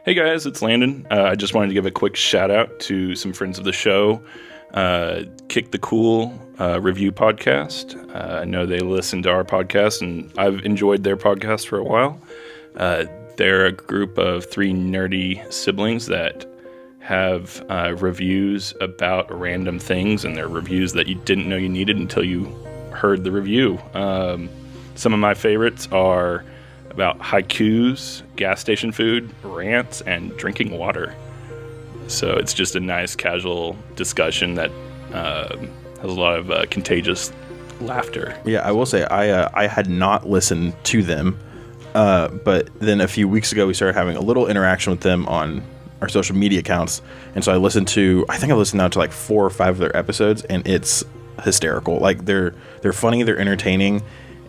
Hey guys, it's Landon. I just wanted to give a quick shout out to some friends of the show. Kick the Cool review podcast. I know they listen to our podcast, and I've enjoyed their podcast for a while. They're a group of three nerdy siblings that have reviews about random things, and they're reviews that you didn't know you needed until you heard the review. Some of my favorites are about haikus, gas station food, rants, and drinking water. So it's just a nice casual discussion that has a lot of contagious laughter. Yeah, I will say I had not listened to them, but then a few weeks ago we started having a little interaction with them on our social media accounts, and so I listened to now to like 4 or 5 of their episodes, and it's hysterical. Like they're funny, they're entertaining,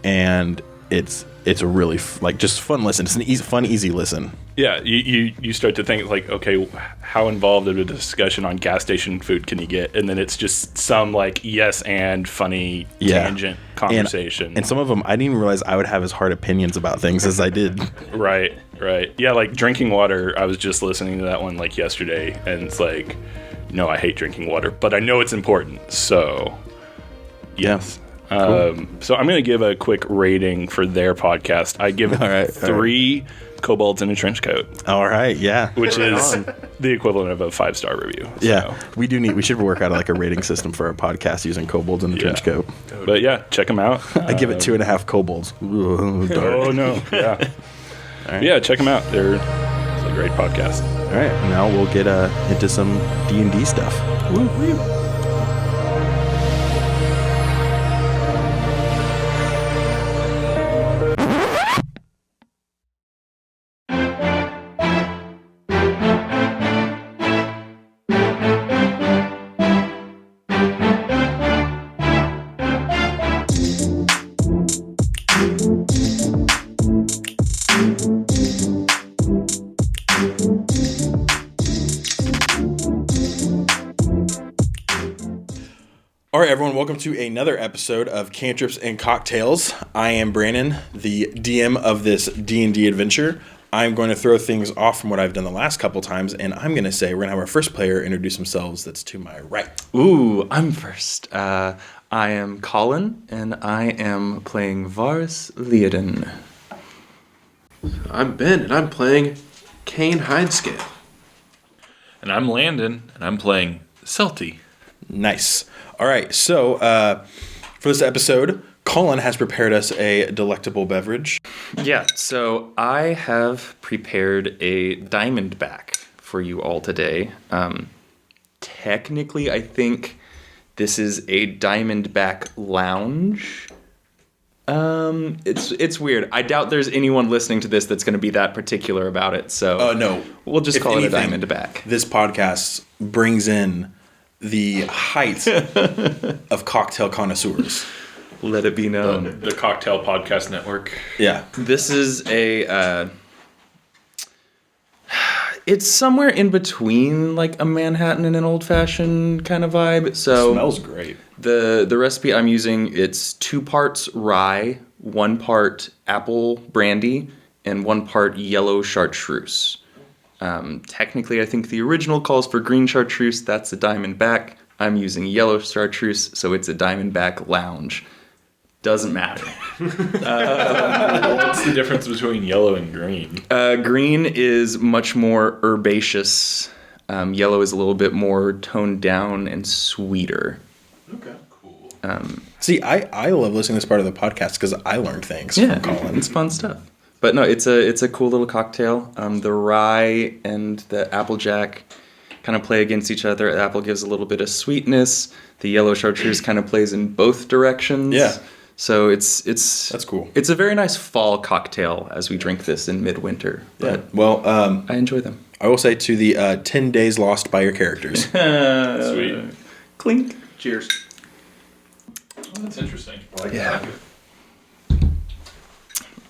and it's a really just fun listen. It's an easy listen. Yeah, you start to think like, okay, how involved in a discussion on gas station food can you get? And then it's just some like yes and funny tangent conversation. And some of them I didn't even realize I would have as hard opinions about things as I did. Right. Yeah, like drinking water. I was just listening to that one like yesterday, and it's like, no, I hate drinking water, but I know it's important. So, yes. Yeah. Cool. So I'm going to give a quick rating for their podcast. I give it 3 kobolds in a trench coat. All right, yeah. Which is the equivalent of a 5-star review. Yeah, so. We should work out like a rating system for our podcast using kobolds in a trench coat. But yeah, check them out. I give it 2.5 kobolds. Ooh, dark. Oh no, yeah. Right. Yeah, check them out. It's a great podcast. All right, now we'll get into some D&D stuff. Woo-woo. All right, everyone, welcome to another episode of Cantrips and Cocktails. I am Brandon, the DM of this D&D adventure. I'm going to throw things off from what I've done the last couple times, and I'm going to say we're going to have our first player introduce themselves. That's to my right. Ooh, I'm first. I am Colin, and I am playing Varis Leoden. I'm Ben, and I'm playing Cain Hidescale. And I'm Landon, and I'm playing Celty. Nice. All right, so for this episode, Colin has prepared us a delectable beverage. Yeah, so I have prepared a Diamondback for you all today. Technically, I think this is a Diamondback Lounge. It's weird. I doubt there's anyone listening to this that's going to be that particular about it. So no, we'll just call it a Diamondback. This podcast brings in the height of cocktail connoisseurs. Let it be known. The Cocktail Podcast Network. Yeah. This is a... it's somewhere in between like a Manhattan and an old-fashioned kind of vibe. So it smells great. The recipe I'm using, it's 2 parts rye, 1 part apple brandy, and 1 part yellow chartreuse. Technically, I think the original calls for green chartreuse. That's a Diamondback. I'm using yellow chartreuse, so it's a Diamondback Lounge. Doesn't matter. What's the difference between yellow and green? Green is much more herbaceous. Yellow is a little bit more toned down and sweeter. Okay, cool. See, I love listening to this part of the podcast because I learned things from Colin. It's fun stuff. But no, it's a cool little cocktail. The rye and the applejack kind of play against each other. The apple gives a little bit of sweetness. The yellow chartreuse kind of plays in both directions. Yeah. So it's that's cool. It's a very nice fall cocktail as we drink this in midwinter. Yeah. Well, I enjoy them. I will say to the 10 days lost by your characters. Sweet. Clink. Cheers. Oh, that's interesting. I like Yeah. that.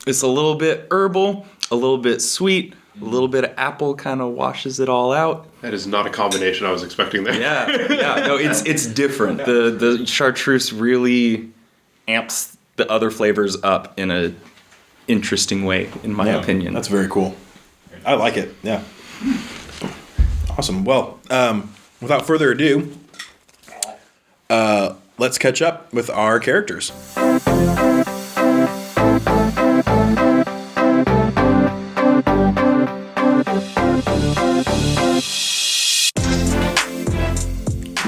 It's a little bit herbal, a little bit sweet, a little bit of apple kind of washes it all out. That is not a combination I was expecting there. Yeah. No, it's different. The chartreuse really amps the other flavors up in a interesting way, in my opinion. That's very cool. I like it. Yeah. Awesome. Well, without further ado, let's catch up with our characters.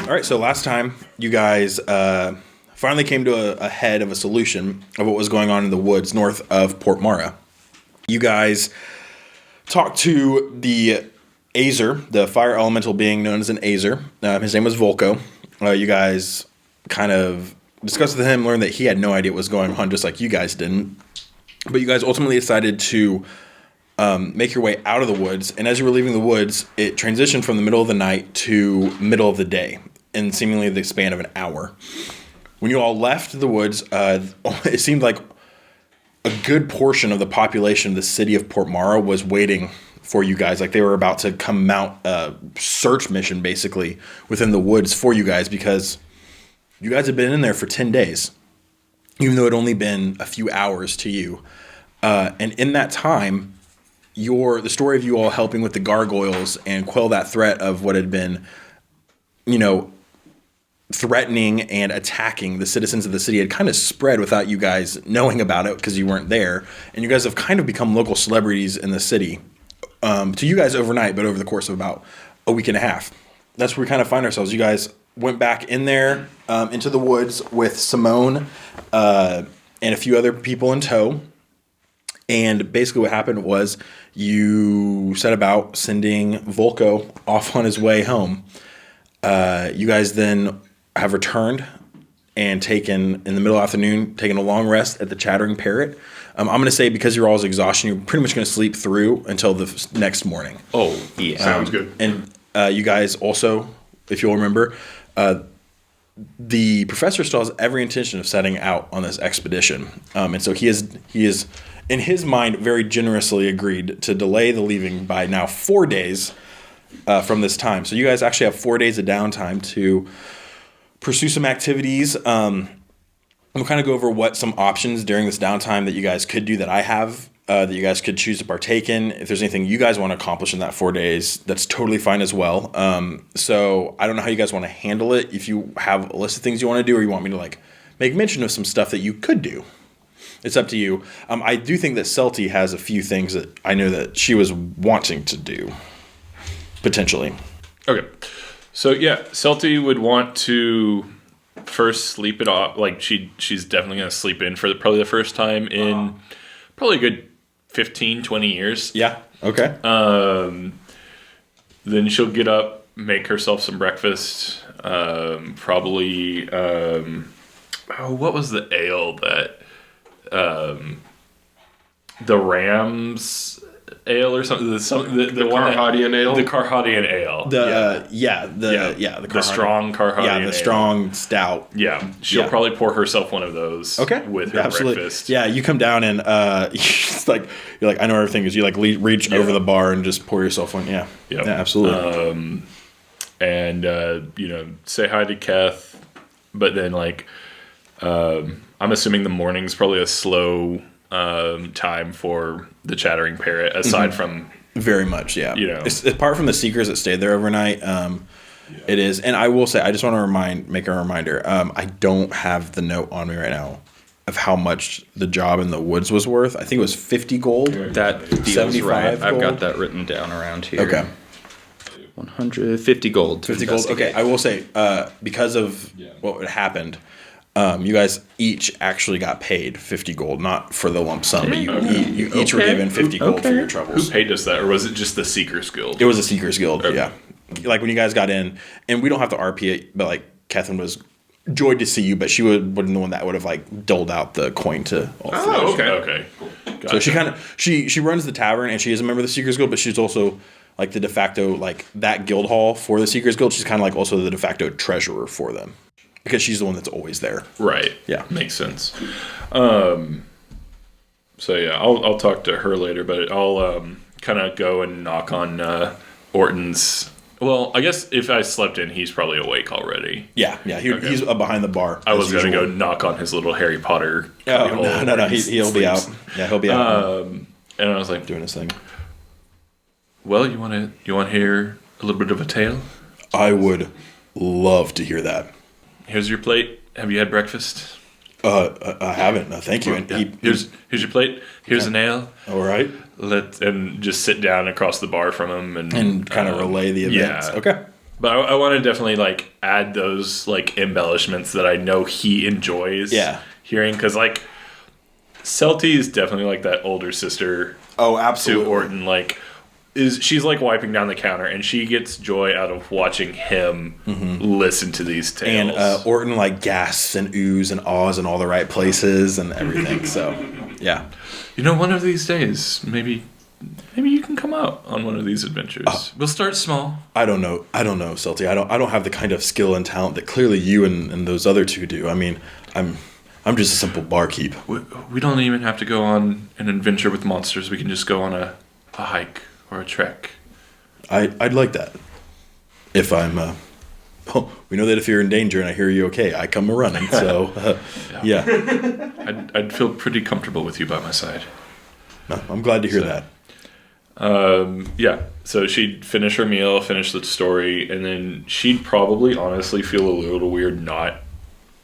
All right, so last time you guys finally came to a head of a solution of what was going on in the woods north of Port Marra. You guys talked to the Azer, the fire elemental being known as an Azer. His name was Volko. You guys kind of discussed with him, learned that he had no idea what was going on, just like you guys didn't. But you guys ultimately decided to make your way out of the woods. And as you were leaving the woods, it transitioned from the middle of the night to middle of the day in seemingly the span of an hour. When you all left the woods, it seemed like a good portion of the population of the city of Port Marra was waiting for you guys. Like they were about to come mount a search mission, basically, within the woods for you guys because you guys had been in there for 10 days, even though it had only been a few hours to you. And in that time, the story of you all helping with the gargoyles and quell that threat of what had been, threatening and attacking the citizens of the city had kind of spread without you guys knowing about it because you weren't there. And you guys have kind of become local celebrities in the city to you guys overnight, but over the course of about a week and a half. That's where we kind of find ourselves. You guys went back in there into the woods with Simone and a few other people in tow. And basically what happened was you set about sending Volko off on his way home. You guys then have returned and taken, in the middle of the afternoon, taken a long rest at the Chattering Parrot. I'm going to say because you're all's exhaustion, you're pretty much going to sleep through until the next morning. Oh, yeah. Sounds good. And you guys also, if you'll remember, the professor still has every intention of setting out on this expedition. And so he is, in his mind, very generously agreed to delay the leaving by now 4 days from this time. So you guys actually have 4 days of downtime to pursue some activities. We'll kind of go over what some options during this downtime that you guys could do that I have, that you guys could choose to partake in. If there's anything you guys want to accomplish in that 4 days, that's totally fine as well. So I don't know how you guys want to handle it. If you have a list of things you want to do, or you want me to make mention of some stuff that you could do. It's up to you. I do think that Celty has a few things that I know that she was wanting to do, potentially. Okay. So, yeah, Celty would want to first sleep it off. Like, she's definitely going to sleep in for probably the first time in probably a good 15, 20 years. Yeah. Okay. Then she'll get up, make herself some breakfast. Probably, what was the ale that... the Rams ale or something. The one Carhadian ale. The Carhadian ale. The the strong Carhadian ale. Yeah, the strong stout. Yeah, she'll probably pour herself one of those. Okay. With her breakfast. Yeah, you come down and it's you're like, I know everything is. You reach over the bar and just pour yourself one. Yeah. Yep. Yeah, absolutely. And say hi to Keth, but then I'm assuming the morning's probably a slow time for the Chattering Parrot, aside from... Very much, yeah. Apart from the Seekers that stayed there overnight, it is. And I will say, I just want to make a reminder, I don't have the note on me right now of how much the job in the woods was worth. I think it was 50 gold. That feels 75 right. gold? I've got that written down around here. Okay. 150 gold. 50 gold. Okay, I will say, because of what had happened, you guys each actually got paid 50 gold, not for the lump sum, but you each were given 50 gold for your troubles. Who paid us that, or was it just the Seekers Guild? It was a Seekers Guild, Okay. yeah. Like when you guys got in, and we don't have to RP it, but Catherine was joyed to see you, but she would have been the one that would have doled out the coin to all three. Oh, okay. Cool. Gotcha. So she kind of she runs the tavern, and she is a member of the Seekers Guild, but she's also the de facto that guild hall for the Seekers Guild. She's kind of also the de facto treasurer for them because she's the one that's always there. Right. Yeah. Makes sense. So yeah, I'll talk to her later, but I'll kind of go and knock on Orton's. Well, I guess if I slept in, he's probably awake already. Yeah. He's behind the bar. I was going to go knock on his little Harry Potter. Oh, no. He'll be out. Yeah, he'll be out. And I was like, doing his thing. Well, you want to hear a little bit of a tale? I would love to hear that. Here's your plate. Have you had breakfast? I haven't. No, thank you. And Yeah. Here's your plate. Here's an ale. all right. And just sit down across the bar from him And kind of relay the events. Yeah. Okay. But I want to definitely like add those like embellishments that I know he enjoys. Yeah. Hearing because like Celty is definitely like that older sister Oh, to absolutely. Orton. Like she's like wiping down the counter and she gets joy out of watching him listen to these tales. And Orton like gasps and oohs and ahs in all the right places and everything. So, yeah. You know, one of these days, maybe you can come out on one of these adventures. We'll start small. I don't know, Celty. I don't have the kind of skill and talent that clearly you and those other two do. I mean, I'm just a simple barkeep. We don't even have to go on an adventure with monsters. We can just go on a hike or a trek. I'd like that. If I'm, we know that if you're in danger and I hear you okay, I come running. So, yeah. I'd feel pretty comfortable with you by my side. No, I'm glad to hear that. Yeah. So she'd finish her meal, finish the story, and then she'd probably honestly feel a little weird not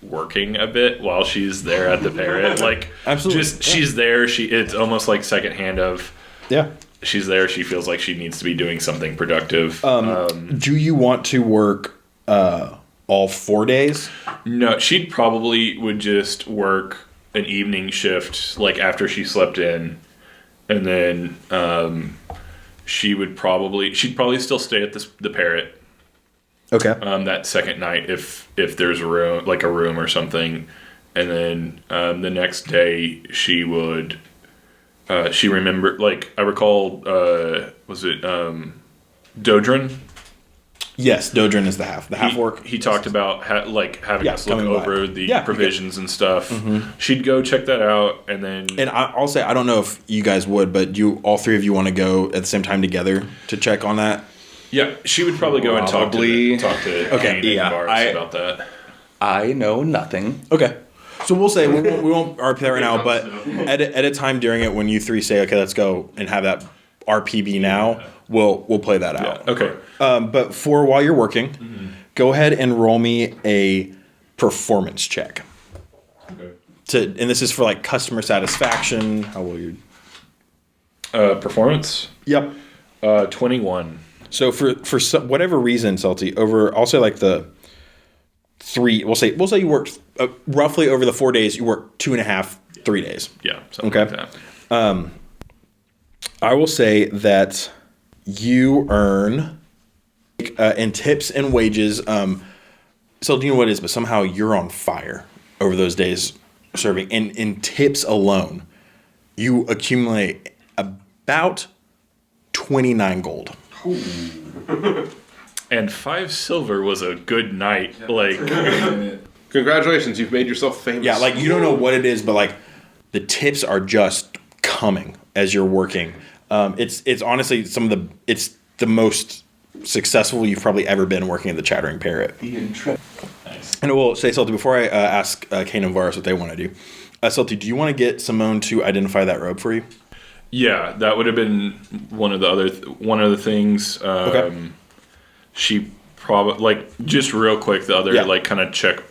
working a bit while she's there at the parrot. Like, Absolutely. just she's there. It's almost like secondhand of Yeah. she's there. She feels like she needs to be doing something productive. Do you want to work all 4 days? No, she'd probably would just work an evening shift, like after she slept in, and then she'd probably still stay at the parrot. Okay. That second night, if there's a room or something, and then the next day she would. She remembered, like I recall, was it Doadron? Yes, Doadron is the half. The half work. He talked about having Yeah, us look coming by. over the Yeah, provisions and stuff. She'd go check that out, and then And I'll say, I don't know if you guys would, but all three of you want to go at the same time together to check on that? yeah, she would probably go and talk Probably. to Okay, Cain yeah, and Varis about that. I know nothing. Okay. So we'll say, we won't RP that right now, but at a time during it when you three say, okay, let's go and have that RPB now, we'll play that out. Okay. But for while you're working, go ahead and roll me a performance check. Okay. And this is for like customer satisfaction. How will you? Performance. Yep. 21. So for whatever reason, Celty, I'll say like the 3. We'll say you worked roughly over the 4 days. You worked 2.5, 3 days. Yeah. Something Okay. like that. I will say that you earn in tips and wages. So do you know what it is? But somehow you're on fire over those days serving. And in tips alone, you accumulate about 29 gold. And 5 silver was a good night. Like, Congratulations, you've made yourself famous. Yeah, like you don't know what it is, but like the tips are just coming as you're working. It's honestly it's the most successful you've probably ever been working at the Chattering Parrot. nice. And I will say, Celty, before I ask Cain and Varis what they want to do, Celty, do you want to get Simone to identify that robe for you? Yeah, that would have been one of the things. Okay. She probably just real quick the other Yeah. kind of check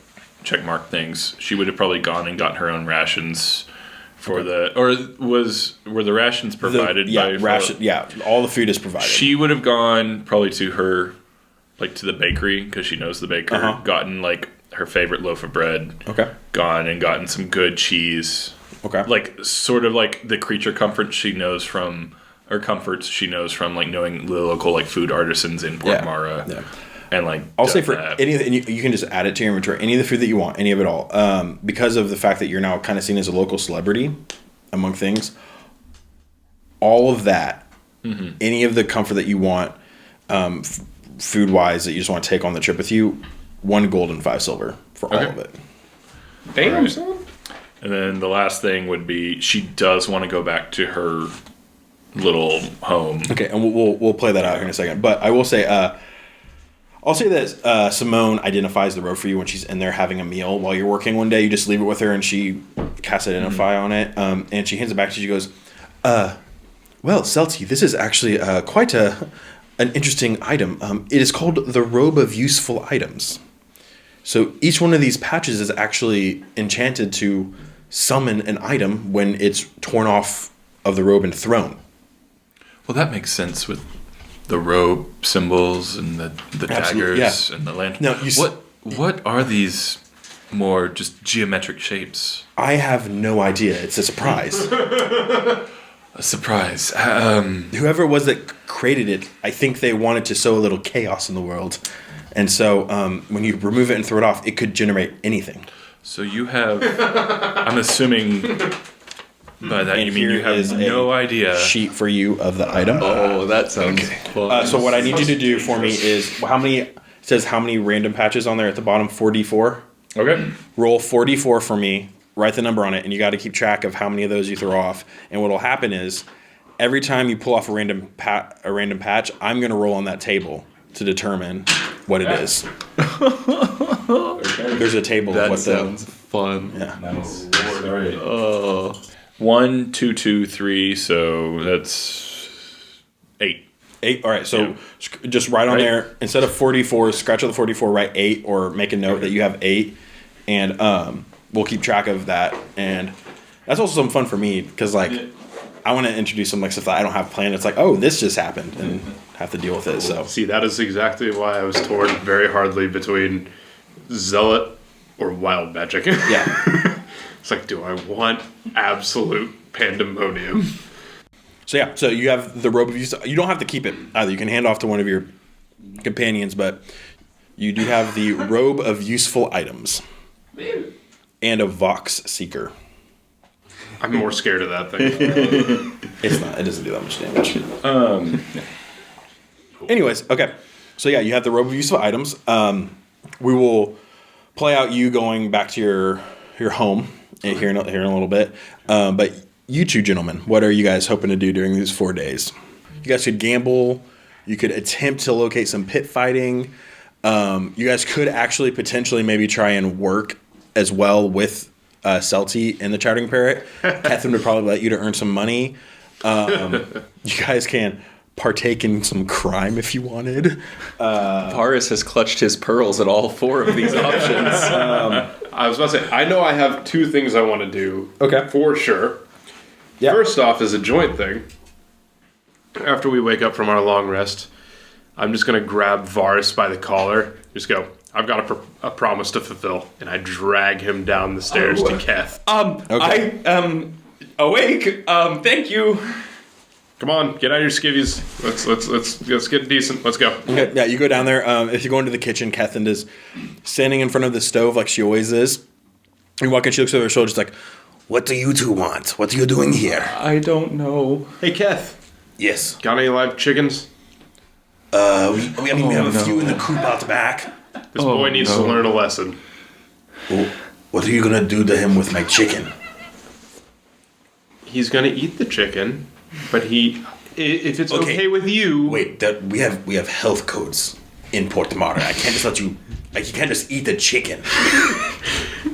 mark things. She would have probably gone and gotten her own rations for were the rations provided by ration? Yeah, all the food is provided. She would have gone probably to her to the bakery because she knows the baker. Uh-huh. Gotten her favorite loaf of bread. Okay. Gone and gotten some good cheese. Okay. Sort of the creature comforts she knows from knowing the local food artisans in Port Marra. Yeah. And I'll say for that. any of the, and you can just add it to your inventory, any of the food that you want, any of it all. Because of the fact that you're now kind of seen as a local celebrity among things, all of that, any of the comfort that you want, food wise, that you just want to take on the trip with you, 1 gold and 5 silver for all of it. Damn, son. And then the last thing would be she does want to go back to her little home. Okay, and we'll play that out here in a second. But I will say, I'll say that Simone identifies the road for you when she's in there having a meal while you're working one day. You just leave it with her and she casts identify on it. And she hands it back to you. She goes, Well, Celty, this is actually quite an interesting item. It is called the Robe of Useful Items. So each one of these patches is actually enchanted to summon an item when it's torn off of the robe and thrown. Well, that makes sense with the robe symbols and the Absolutely, daggers yeah. and the lantern. Now, What are these more just geometric shapes? I have no idea. It's a surprise. A surprise. Whoever it was that created it, I think they wanted to sow a little chaos in the world. And so when you remove it and throw it off, it could generate anything. So you have, I'm assuming by that And you mean you here is have a no idea. Sheet for you of the item. Oh, that sounds fun. So what I need you to do for me is it says how many random patches on there at the bottom, 4d4. Okay. Roll 4d4 for me, write the number on it, and you got to keep track of how many of those you throw off. And what will happen is every time you pull off a random patch, I'm going to roll on that table to determine what it is. There's a table that of what sounds fun. Yeah. Nice. All right. Oh. 1, 2, 2, 3. So that's 8. 8. All right, so Yeah. just write on Right. there, instead of 44, scratch out the 44, write 8, or make a note that you have 8, and we'll keep track of that. And that's also some fun for me, because I want to introduce some stuff that I don't have planned. It's like, oh, this just happened, and have to deal with it. So See, that is exactly why I was torn very hardly between Zealot or Wild Magic. yeah. It's like, do I want absolute pandemonium? So you have the robe of use. You don't have to keep it either. You can hand off to one of your companions, but you do have the robe of useful items and a Vox Seeker. I'm more scared of that thing. It's not. It doesn't do that much damage. Anyways, okay. So yeah, you have the robe of useful items. We will play out you going back to your home here in a little bit. But you two gentlemen, what are you guys hoping to do during these 4 days? You guys could gamble. You could attempt to locate some pit fighting. You guys could actually potentially maybe try and work as well with Celty and the Charting Parrot. Catherine would probably let you to earn some money. You guys can partake in some crime if you wanted. Varis has clutched his pearls at all 4 of these options. I was about to say, I know I have 2 things I want to do. Okay. For sure. Yeah. First off is a joint thing. After we wake up from our long rest, I'm just going to grab Varis by the collar. Just go, I've got a promise to fulfill. And I drag him down the stairs to Keth. I am awake. Thank you. Come on, get out of your skivvies. Let's get decent. Let's go. Okay, yeah, you go down there. If you go into the kitchen, Catherine is standing in front of the stove like she always is. You walk in, she looks over her shoulder, just like, "What do you two want? What are you doing here?" I don't know. Hey, Keth, Yes. got any live chickens? We have a few in the coop out the back. This boy needs to learn a lesson. Well, what are you gonna do to him with my chicken? He's gonna eat the chicken, but if it's okay with you. Wait, we have health codes in Port Marra. I can't just let you. Like, you can't just eat the chicken.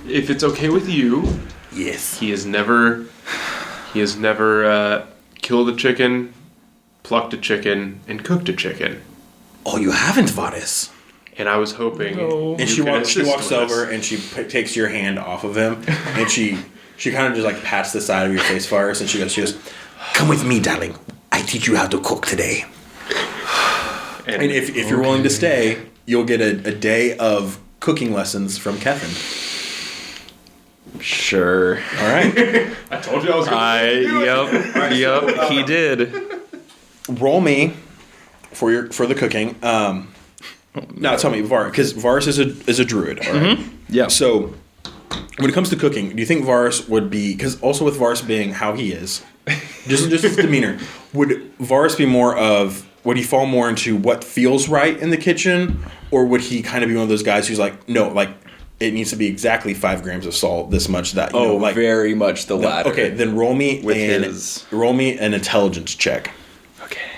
If it's okay with you, Yes. he has never killed a chicken, plucked a chicken, and cooked a chicken. Oh, you haven't, Varis. And I was hoping. And she walks over and she takes your hand off of him, and she kind of just like pats the side of your face, Varis, and she goes, "Come with me, darling. I teach you how to cook today." And if you're willing to stay, you'll get a day of cooking lessons from Kevin. Sure. All right. I told you I was going to. Yep, he did. Roll me for the cooking. Now tell me, because Varis is a druid. All right. Yeah. So when it comes to cooking, do you think Varis would be, because also with Varis being how he is, just his demeanor, would Varis be more of, would he fall more into what feels right in the kitchen, or would he kind of be one of those guys who's like, no, like it needs to be exactly 5 grams of salt, this much, that, you know, like very much the latter. Okay, then roll me With roll me an intelligence check. Okay.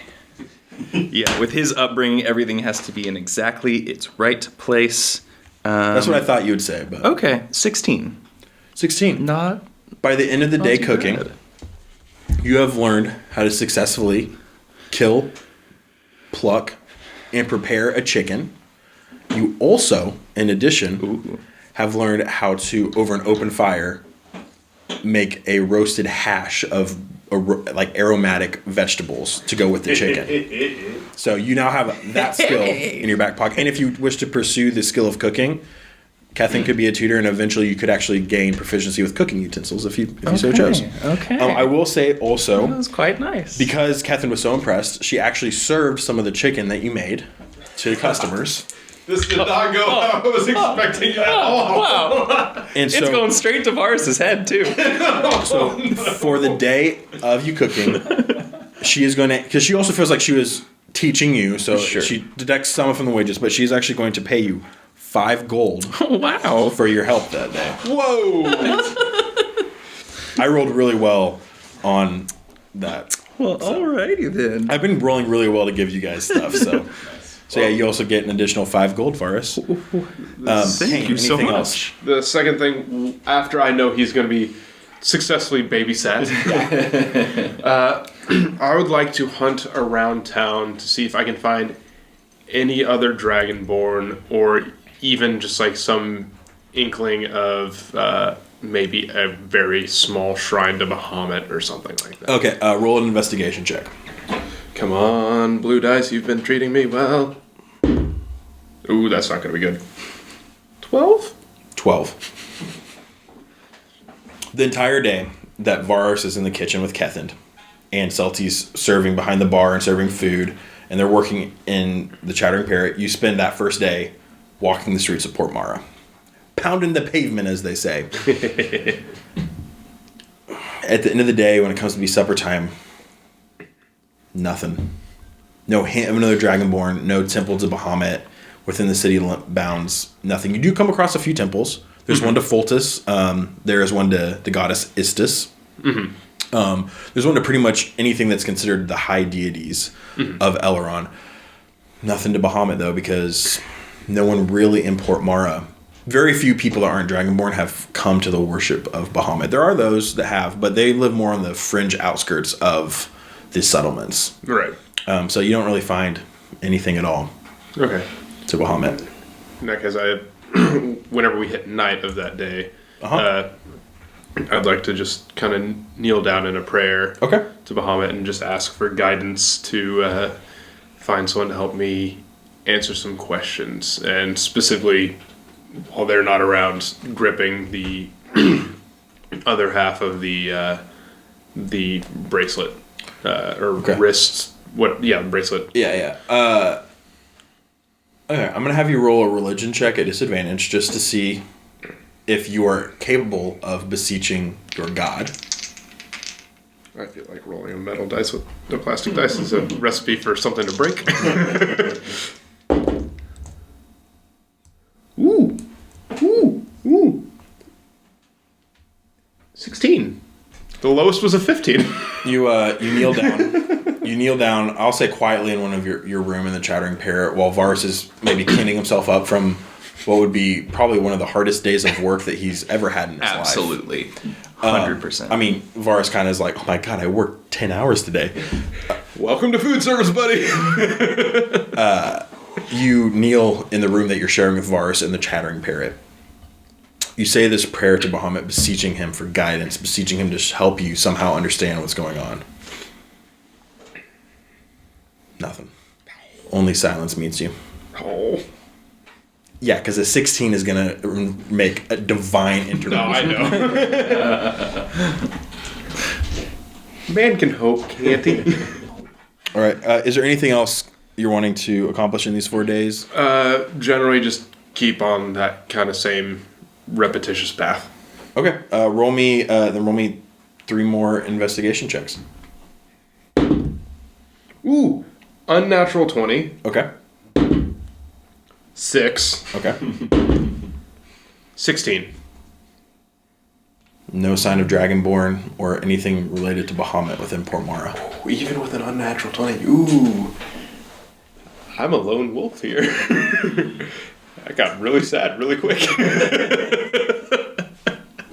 Yeah, with his upbringing, everything has to be in exactly its right place. That's what I thought you would say, but Okay, 16. 16. Not By the end of the day too cooking, bad. you have learned how to successfully kill, pluck, and prepare a chicken. You also, in addition, have learned how to, over an open fire, make a roasted hash of like aromatic vegetables to go with the chicken. So you now have that skill in your back pocket. And if you wish to pursue the skill of cooking, Kathleen could be a tutor, and eventually you could actually gain proficiency with cooking utensils if you so chose. Okay. I will say also, That was quite nice. because Kathleen was so impressed, she actually served some of the chicken that you made to customers. This did not go how I was expecting it at all. Wow. And so, It's going straight to Varis's head, too. so for the day of you cooking, she is going to, because she also feels like she was teaching you, so she deducts some from the wages, but she's actually going to pay you 5 gold Wow. for your help that day. Whoa! I rolled really well on that. Well, alrighty then. I've been rolling really well to give you guys stuff, so. So yeah, you also get an additional 5 gold, Varis. Thank you so anything much. else? The second thing, after I know he's going to be successfully babysat, I would like to hunt around town to see if I can find any other Dragonborn, or even just like some inkling of maybe a very small shrine to Bahamut or something like that. Okay, roll an investigation check. Come on, blue dice, you've been treating me well. Ooh, that's not going to be good. 12? 12. The entire day that Varis is in the kitchen with Kethind, and Celty's serving behind the bar and serving food, and they're working in the Chattering Parrot, you spend that first day walking the streets of Port Marra. Pounding the pavement, as they say. At the end of the day, when it comes to be supper time, nothing. No hint of another Dragonborn, no temple to Bahamut within the city bounds, nothing. You do come across a few temples. There's one to Foltus. There is one to the goddess Istis. There's one to pretty much anything that's considered the high deities of Elrond. Nothing to Bahamut, though, because no one really in Port Marra, very few people that aren't Dragonborn have come to the worship of Bahamut. There are those that have, but they live more on the fringe outskirts of the settlements. Right. So you don't really find anything at all Okay. to Bahamut. In that case, whenever we hit night of that day, I'd like to just kind of kneel down in a prayer Okay. to Bahamut and just ask for guidance to find someone to help me answer some questions, and specifically, while they're not around, gripping the other half of the bracelet wrist. Bracelet. Yeah. Okay, I'm going to have you roll a religion check at disadvantage just to see if you are capable of beseeching your god. I feel like rolling a metal dice with a plastic dice is a recipe for something to break. Ooh. 16. The lowest was a 15. You kneel down. You kneel down, I'll say quietly, in one of your room in the Chattering Parrot, while Varis is maybe cleaning himself up from what would be probably one of the hardest days of work that he's ever had in his life. Absolutely. 100%. I mean, Varis kind of is like, oh my god, I worked 10 hours today. Welcome to food service, buddy. You kneel in the room that you're sharing with Varis in the Chattering Parrot. You say this prayer to Bahamut, beseeching him for guidance, beseeching him to help you somehow understand what's going on. Nothing. Only silence meets you. Oh. Yeah, because a 16 is going to make a divine intervention. No, I know. Man can hope, can't he? All right. Is there anything else you're wanting to accomplish in these 4 days? Generally, just keep on that kind of same repetitious path. Okay. Roll me 3 more investigation checks. Ooh, unnatural 20. Okay. 6. Okay. 16. No sign of Dragonborn or anything related to Bahamut within Port Marra. Even with an unnatural 20. Ooh. I'm a lone wolf here. I got really sad really quick.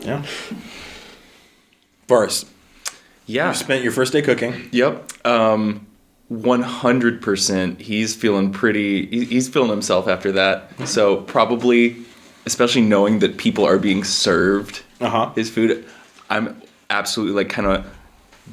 Yeah. Varis. Yeah. You spent your first day cooking. Yep. 100%. He's feeling he's feeling himself after that. So probably, especially knowing that people are being served his food, I'm absolutely like kind of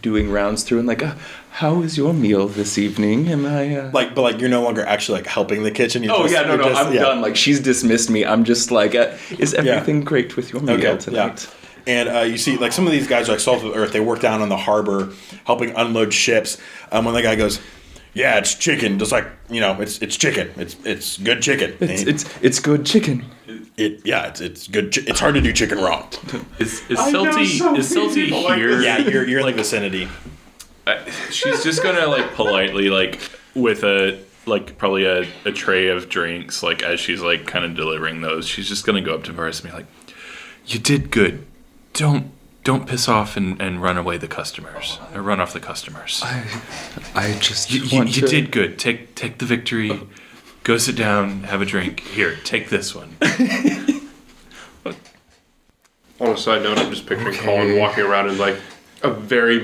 doing rounds through and like, how is your meal this evening? Am I but you're no longer actually like helping the kitchen. You're I'm done. Like she's dismissed me. I'm just like, is everything great with your meal tonight? Yeah. And you see, like some of these guys are like salt of the earth. They work down on the harbor, helping unload ships. When the guy goes, "Yeah, it's chicken," just like it's chicken. It's good chicken. It's good chicken. It's good. It's hard to do chicken wrong. Is Celty here? Yeah, you're in the vicinity. She's just gonna like politely like with probably a tray of drinks, like as she's like kind of delivering those, she's just gonna go up to Varis and be like, "You did good. Don't piss off and run away the customers or run off the customers. I just you did good. Take the victory. Go sit down, have a drink. Here, take this one." On a side note, I'm just picturing Colin walking around in like a very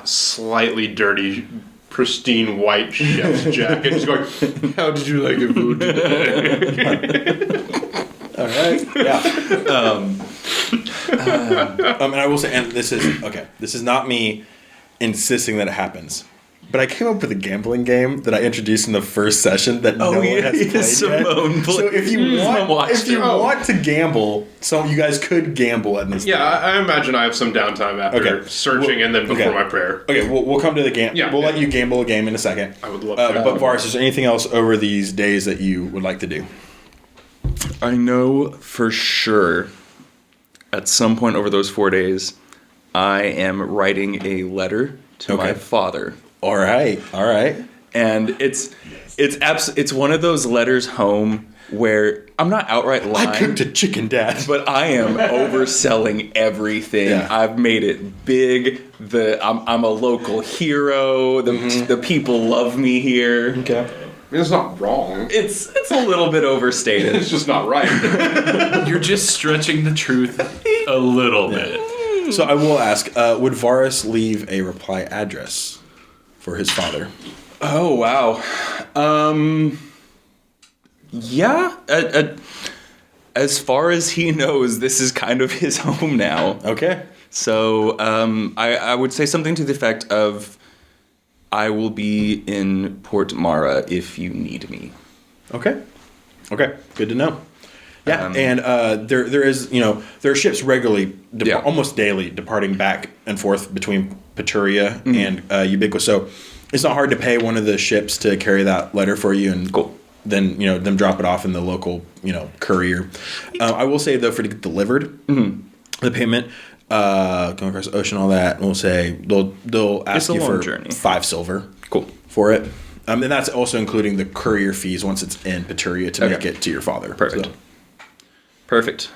slightly dirty, pristine white chef's jacket. He's going, "How did you like your food today?" All right. Yeah. And I will say, and this is not me insisting that it happens, but I came up with a gambling game that I introduced in the first session that no one has played yet. So if you want to gamble, you guys could gamble at this. Yeah, I imagine I have some downtime after searching and then before my prayer. Okay, we'll come to the game. Yeah, we'll let you gamble a game in a second. I would love to. But Varis, is there anything else over these days that you would like to do? I know for sure at some point over those 4 days, I am writing a letter to my father. All right. And it's one of those letters home where I'm not outright lying. I cooked a chicken, Dad. But I am overselling everything. Yeah. I've made it big. I'm a local hero. The people love me here. Okay. I mean, it's not wrong. It's a little bit overstated. It's just not right. You're just stretching the truth a little bit. So I will ask, would Varis leave a reply address for his father? Oh, wow. Yeah. As far as he knows, this is kind of his home now. Okay. So I would say something to the effect of, I will be in Port Marra if you need me. Okay. Good to know. Yeah, and there is, there are ships regularly, almost daily, departing back and forth between Paturia and Ubiqua. So it's not hard to pay one of the ships to carry that letter for you, and then them drop it off in the local courier. I will say though, for to get delivered, the payment. Going across the ocean, all that, and we'll say they'll ask you for 5 silver. Cool. For it. And that's also including the courier fees once it's in Paturia to make it to your father. Perfect.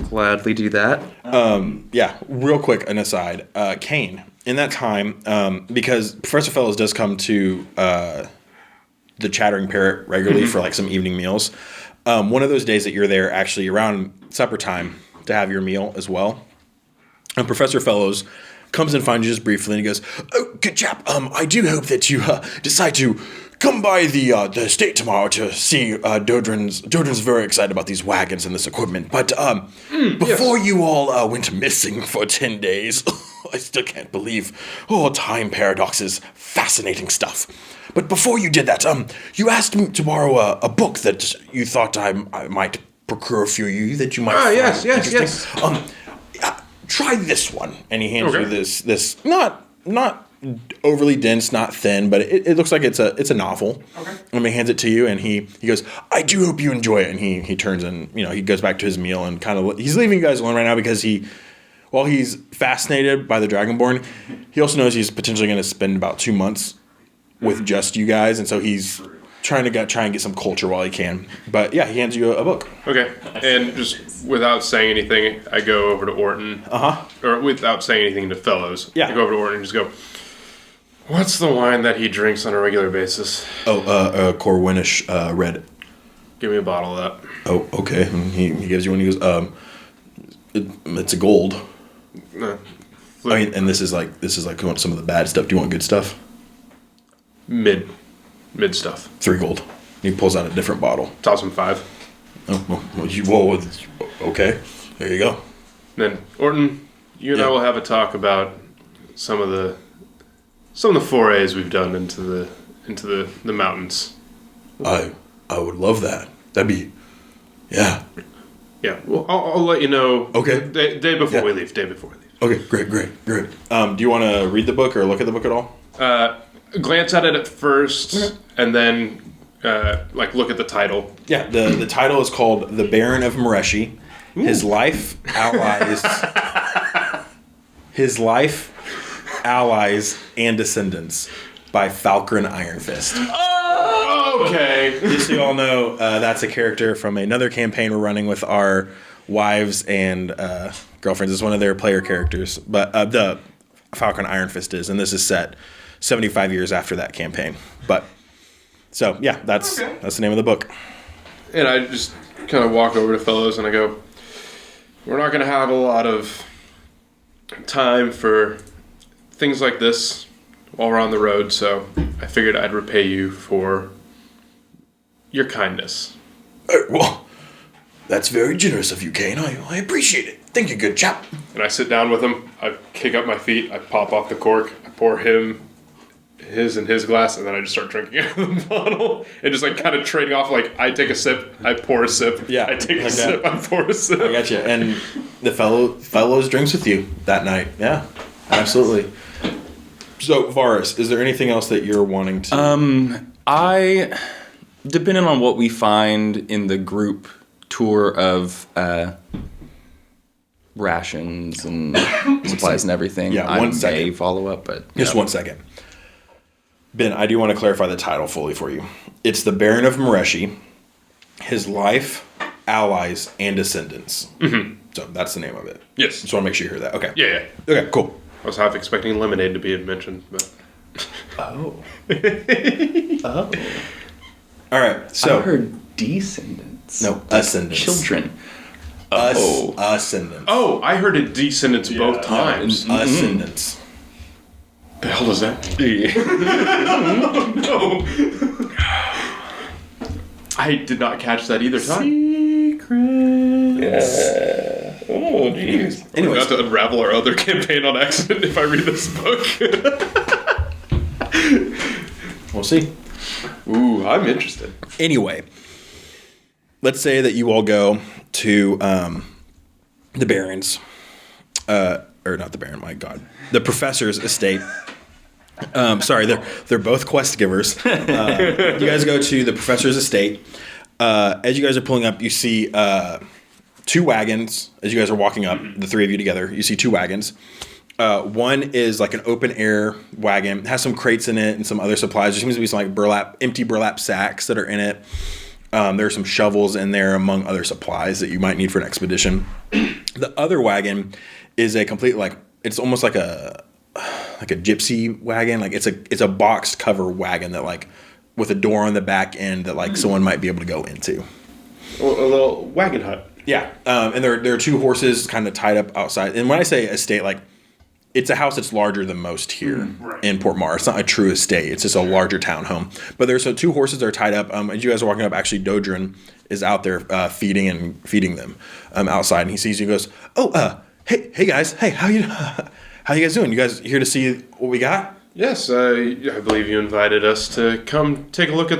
Gladly do that. Yeah, real quick, an aside. Cain, in that time, because Professor Fellows does come to the Chattering Parrot regularly for like some evening meals. One of those days that you're there actually around supper time to have your meal as well. And Professor Fellows comes and finds you just briefly, and he goes, "Oh, good chap. I do hope that you decide to come by the estate tomorrow to see Doadron's. Doadron's very excited about these wagons and this equipment. But before you all went missing for 10 days, I still can't believe time paradoxes, fascinating stuff. But before you did that, you asked me to borrow a book that you thought I might procure for you that you might. Yes. Try this one," and he hands you this not overly dense, not thin, but it looks like it's a novel. Okay. And he hands it to you, and he goes, "I do hope you enjoy it." And he turns and he goes back to his meal and he's leaving you guys alone right now because while he's fascinated by the Dragonborn, he also knows he's potentially going to spend about 2 months with just you guys, and so he's trying to try and get some culture while he can. But yeah, he hands you a book. Okay, and just without saying anything, I go over to Orton. Or without saying anything to Fellows. Yeah. I go over to Orton and just go, "What's the wine that he drinks on a regular basis?" Corwinish Red. Give me a bottle of that. Oh, okay. And he gives you one. He goes, it's a gold. I mean, and this is like you want some of the bad stuff. Do you want good stuff? Mid stuff. 3 gold. He pulls out a different bottle. Toss him 5. Oh, okay. There you go. Then Orton, you and I will have a talk about some of the forays we've done into the mountains. I would love that. That'd be, yeah. Yeah. Well, I'll let you know. Okay. Day before we leave. Okay. Great. Do you want to read the book or look at the book at all? Glance at it at first, and then look at the title. Yeah. The title is called "The Baron of Mareshi: His Life, Allies, and Descendants" by Falcon Iron Fist. Okay. Just so you all know, that's a character from another campaign we're running with our wives and girlfriends. It's one of their player characters, but the Falcon Iron Fist is, and this is set 75 years after that campaign. But so yeah, that's the name of the book. And I just kind of walk over to fellows and I go, "We're not going to have a lot of time for things like this while we're on the road, so I figured I'd repay you for your kindness." Well, that's very generous of you, Cain. I appreciate it. Thank you, good chap. And I sit down with him. I kick up my feet. I pop off the cork. I pour him his in his glass, and then I just start drinking out of the bottle. And just kind of trading off. I take a sip. I pour a sip. Yeah, I take a sip. I pour a sip. I got you. And the fellows drinks with you that night. Yeah, absolutely. So, Varis, is there anything else that you're wanting to... Depending on what we find in the group tour of rations and supplies and everything, I may follow up, but... Just 1 second. Ben, I do want to clarify the title fully for you. It's The Baron of Mareshi, His Life, Allies, and Descendants. Mm-hmm. So that's the name of it. Yes. Just want to make sure you hear that. Okay. Yeah. Okay, cool. I was half expecting lemonade to be mentioned, but... Oh. All right, so... I heard descendants. No, ascendants. Children. Ascendants. Oh, I heard it descendants both times. Ascendants. The hell does that mean? No. I did not catch that either time. Secrets. Yeah. Oh, jeez. We're about to unravel our other campaign on accident if I read this book. We'll see. Ooh, I'm interested. Anyway, let's say that you all go to the Baron's, or not the Baron, my God, the Professor's estate. Sorry, they're both quest givers. You guys go to the Professor's estate. As you guys are pulling up, you see 2 wagons. As you guys are walking up, the 3 of you together, you see 2 wagons. One is like an open air wagon. It has some crates in it and some other supplies. There seems to be some empty burlap sacks that are in it. There are some shovels in there among other supplies that you might need for an expedition. The other wagon is a complete it's almost like a gypsy wagon. It's a boxed cover wagon that with a door on the back end that someone might be able to go into. A little wagon hut. Yeah. And there are 2 horses kind of tied up outside. And when I say estate, it's a house that's larger than most here in Port Marra. It's not a true estate. It's just a larger townhome. But there's 2 horses that are tied up. As you guys are walking up, actually, Doadron is out there feeding them outside. And he sees you and goes, "Oh, hey guys. Hey, how you guys doing? You guys here to see what we got?" Yes, I believe you invited us to come take a look at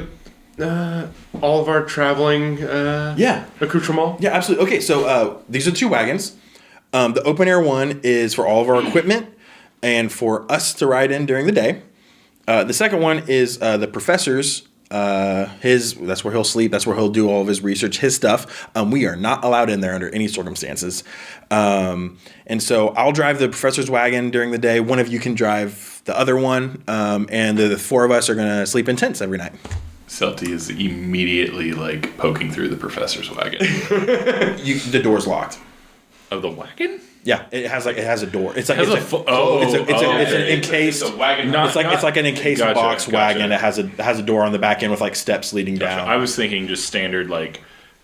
all of our traveling accoutrement. Yeah, absolutely. Okay, so these are 2 wagons. The open air one is for all of our equipment and for us to ride in during the day. The second one is the Professor's. That's where he'll sleep. That's where he'll do all of his research, his stuff. We are not allowed in there under any circumstances. And so I'll drive the Professor's wagon during the day. One of you can drive the other one. And the 4 of us are going to sleep in tents every night. Celty is immediately poking through the Professor's wagon. The door's locked. Of the wagon? Yeah, it has a door. It's an encased. It's a wagon. It's like an encased box wagon that has a door on the back end with steps leading down. I was thinking just standard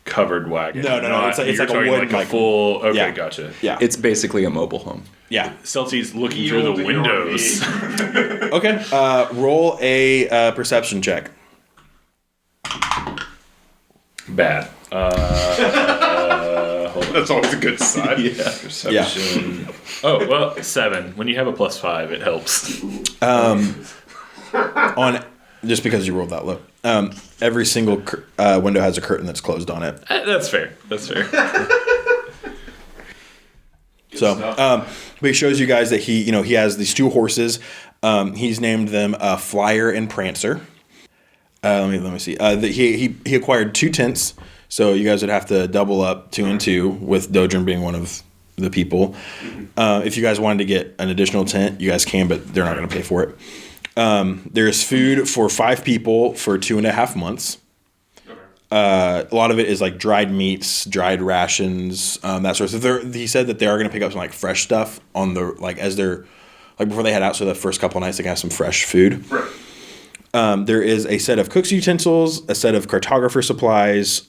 covered wagon. No. Not- It's you're like a talking wooden, like a like- full. Okay, Yeah. gotcha. Yeah. It's basically a mobile home. Yeah. Celty's looking through the windows. Okay. Roll a perception check. Bad. Hold on. That's always a good sign. Perception. Oh, well, 7. When you have a +5, it helps. On just because you rolled that low. Every single window has a curtain that's closed on it. That's fair. That's fair. So, but he shows you guys that he has these 2 horses. He's named them Flyer and Prancer. Let me see. He acquired 2 tents, so you guys would have to double up 2 and 2, with Doadron being one of the people. If you guys wanted to get an additional tent, you guys can, but they're not going to pay for it. There's food for 5 people for 2.5 months. A lot of it is like dried meats, dried rations, that sort of stuff. He said that they are going to pick up some like fresh stuff on the as they're before they head out. So the first couple of nights they can have some fresh food. Right. There is a set of cook's utensils, a set of cartographer supplies.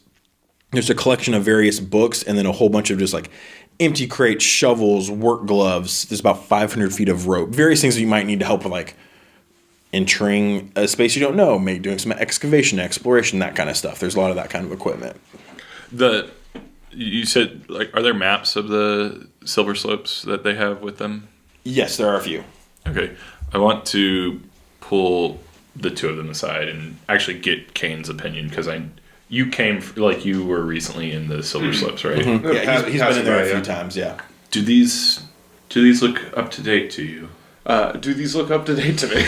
There's a collection of various books, and then a whole bunch of just like empty crates, shovels, work gloves. There's about 500 feet of rope. Various things that you might need to help with, like entering a space you don't know, maybe doing some excavation, exploration, that kind of stuff. There's a lot of that kind of equipment. You said, like, are there maps of the Silver Slopes that they have with them? Yes, there are a few. Okay. I want to pull the 2 of them aside and actually get Cain's opinion, because you were recently in the Silver Slopes, right? Mm-hmm. Yeah, he's been in there a few yeah. times, yeah. Do these look up to date to you? Do these look up to date to me?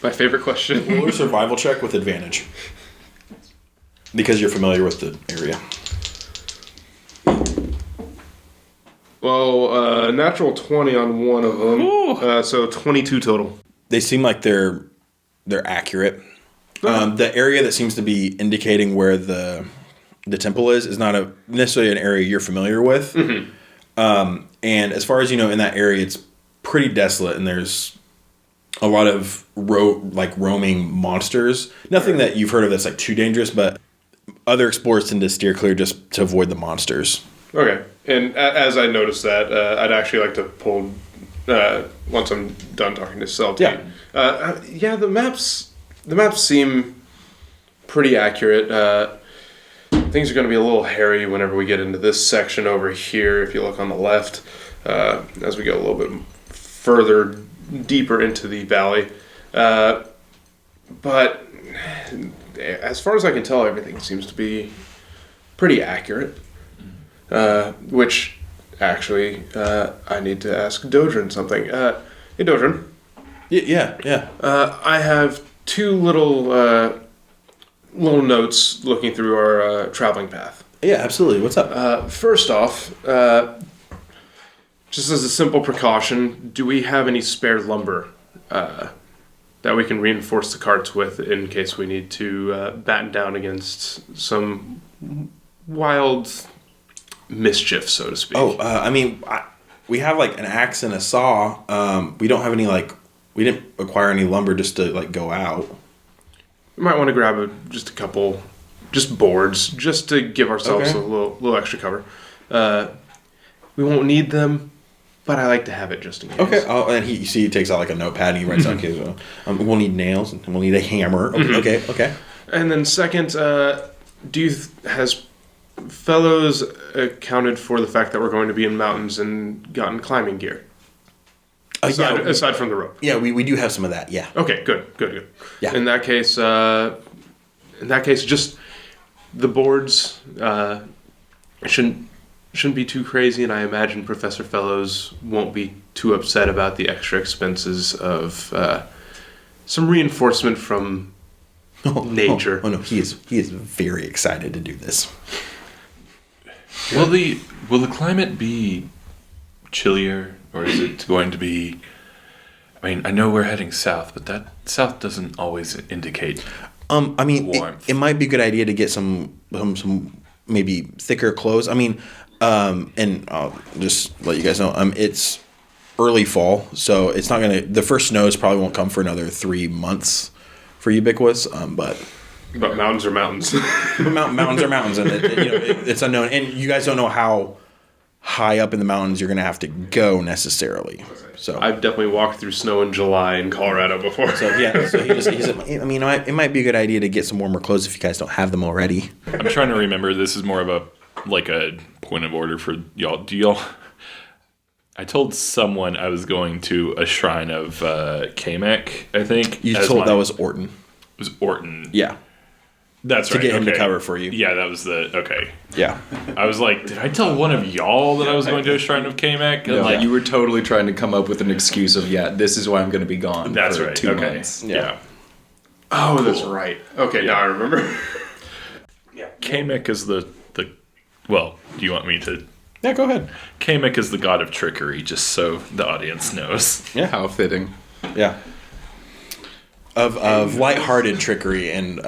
My favorite question. Roll a survival check with advantage. Because you're familiar with the area. Well, natural 20 on one of them. So 22 total. They seem like they're accurate. The area that seems to be indicating where the temple is not necessarily an area you're familiar with. Mm-hmm. And as far as you know, in that area, it's pretty desolate, and there's a lot of roaming monsters. Nothing that you've heard of that's like too dangerous, but other explorers tend to steer clear just to avoid the monsters. Okay. And as I noticed that, I'd actually like to pull, once I'm done talking to Celty. Yeah. The maps seem pretty accurate. Things are going to be a little hairy whenever we get into this section over here, if you look on the left, as we go a little bit further deeper into the valley. But as far as I can tell, everything seems to be pretty accurate. Which, actually, I need to ask Doadron something. Hey, Doadron. Yeah. I have 2 little notes looking through our traveling path. Yeah, absolutely. What's up? First off, just as a simple precaution, do we have any spare lumber that we can reinforce the carts with in case we need to batten down against some wild mischief, so to speak? We have like an axe and a saw. We don't have any we didn't acquire any lumber just to go out. We might want to grab just a couple, just boards, just to give ourselves a little extra cover. We won't need them, but I like to have it just in case. Okay. And he takes out like a notepad and he writes out, okay, we'll need nails and we'll need a hammer. Okay. And then second, has Fellows accounted for the fact that we're going to be in mountains and gotten climbing gear? Aside from the rope. Yeah, we do have some of that. Yeah. Okay. Good. Yeah. In that case, just the boards shouldn't be too crazy, and I imagine Professor Fellows won't be too upset about the extra expenses of some reinforcement from nature. Oh no, he is very excited to do this. Will the climate be chillier, or is it going to be? I mean, I know we're heading south, but that south doesn't always indicate. Warmth. It might be a good idea to get some maybe thicker clothes. And I'll just let you guys know, it's early fall, so it's not the first snows probably won't come for another 3 months for Ubiquitous, but But mountains are mountains. Mountains are mountains, and it's unknown. And you guys don't know how high up in the mountains you're going to have to go necessarily. So I've definitely walked through snow in July in Colorado before. So he said, I mean, it might be a good idea to get some warmer clothes if you guys don't have them already. I'm trying to remember. This is more of a point of order for y'all. Do y'all? I told someone I was going to a shrine of Cain, I think. You told that was Orton. It was Orton. Yeah. That's to right. get him to cover for you. Yeah, that was okay. Yeah. I was like, did I tell one of y'all that I was going to a shrine of Cain? No, you were totally trying to come up with an excuse of, this is why I'm going to be gone. That's for right. 2 Okay. months. Yeah. Oh, that's right. Okay, now I remember. Yeah. Kamek is the. Well, do you want me to? Yeah, go ahead. Kamek is the god of trickery, just so the audience knows. Yeah. How fitting. Yeah. Of lighthearted trickery and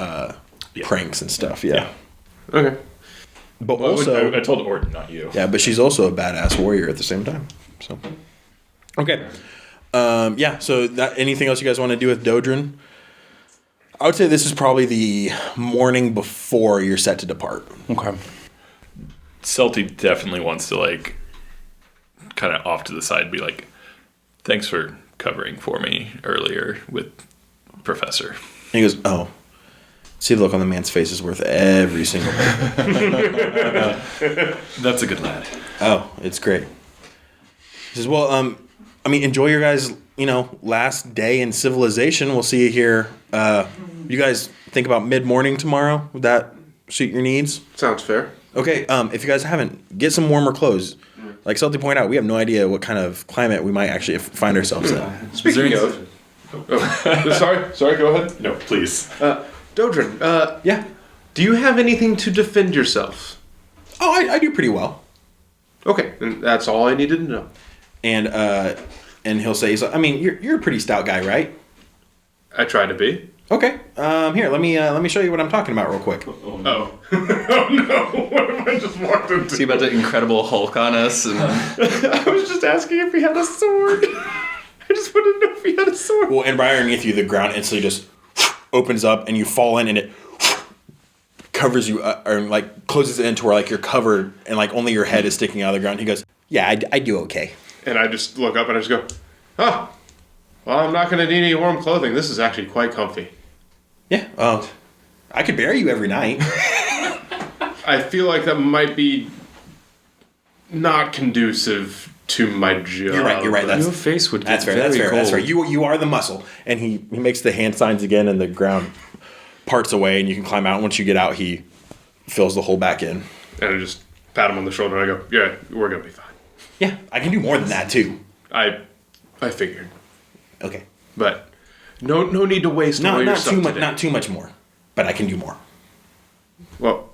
pranks and stuff. Yeah. Okay. But also, I told Orton, not you. Yeah, but she's also a badass warrior at the same time. So. Okay. Yeah. So anything else you guys want to do with Doadron? I would say this is probably the morning before you're set to depart. Okay. Celty definitely wants to kind of off to the side be like, thanks for covering for me earlier with Professor. And he goes, oh, see the look on the man's face is worth every single bit. That's a good lad. Oh, it's great. He says, well, I mean, enjoy your guys, last day in civilization. We'll see you here. You guys think about mid-morning tomorrow? Would that suit your needs? Sounds fair. Okay, if you guys haven't, get some warmer clothes. Like Celty pointed out, we have no idea what kind of climate we might actually find ourselves in. Speaking of... sorry, go ahead. No, please. Doadron, Yeah. do you have anything to defend yourself? Oh, I do pretty well. Okay, and that's all I needed to know. And he'll say, I mean, you're a pretty stout guy, right? I try to be. Okay. Here, let me show you what I'm talking about real quick. Oh. Oh no, what have I just walked into? Is he about to Incredible Hulk on us? And I was just asking if he had a sword. I just wanted to know if he had a sword. Well, and right underneath you, the ground instantly just opens up, and you fall in, and it covers you, or closes it into where you're covered, and only your head is sticking out of the ground. He goes, "Yeah, I do okay." And I just look up and I just go, "Oh, well, I'm not going to need any warm clothing. This is actually quite comfy." Yeah. I could bury you every night. I feel like that might be not conducive to my job. You're right. your face would get That's fair. very That's fair. cold. You are the muscle, and he makes the hand signs again, and the ground parts away, and you can climb out. Once you get out, he fills the hole back in. And I just pat him on the shoulder and I go, "Yeah, we're going to be fine." Yeah, I can do more than that too. I figured. Okay. But no need to waste all your Not stuff too much. today. Not too much more, but I can do more. Well,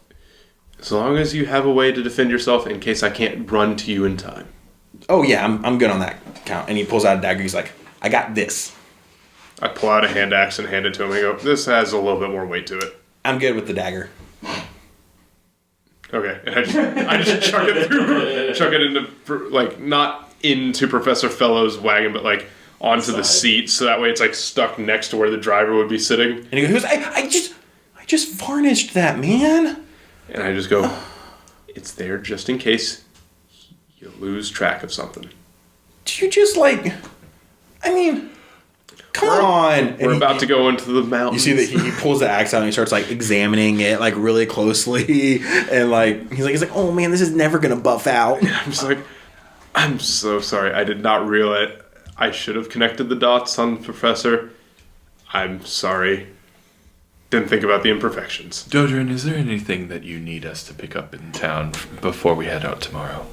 as long as you have a way to defend yourself in case I can't run to you in time. Oh yeah, I'm good on that count. And he pulls out a dagger. He's like, "I got this. I pull out a hand axe and hand it to him. I go, "This has a little bit more weight to it." I'm good with the dagger." Okay, and I just chuck it into not into Professor Fellow's wagon, but onto the seat, so that way it's stuck next to where the driver would be sitting. And he goes, I just varnished that, man. And I just go, "It's there just in case you lose track of something." Do you just I mean, come on. We're about to go into the mountains. You see that he pulls the axe out and he starts examining it really closely, and he's like, "Oh man, this is never gonna buff out." I'm just I'm so sorry. I did not realize. I should have connected the dots on Professor. I'm sorry. Didn't think about the imperfections. Doadron, is there anything that you need us to pick up in town before we head out tomorrow?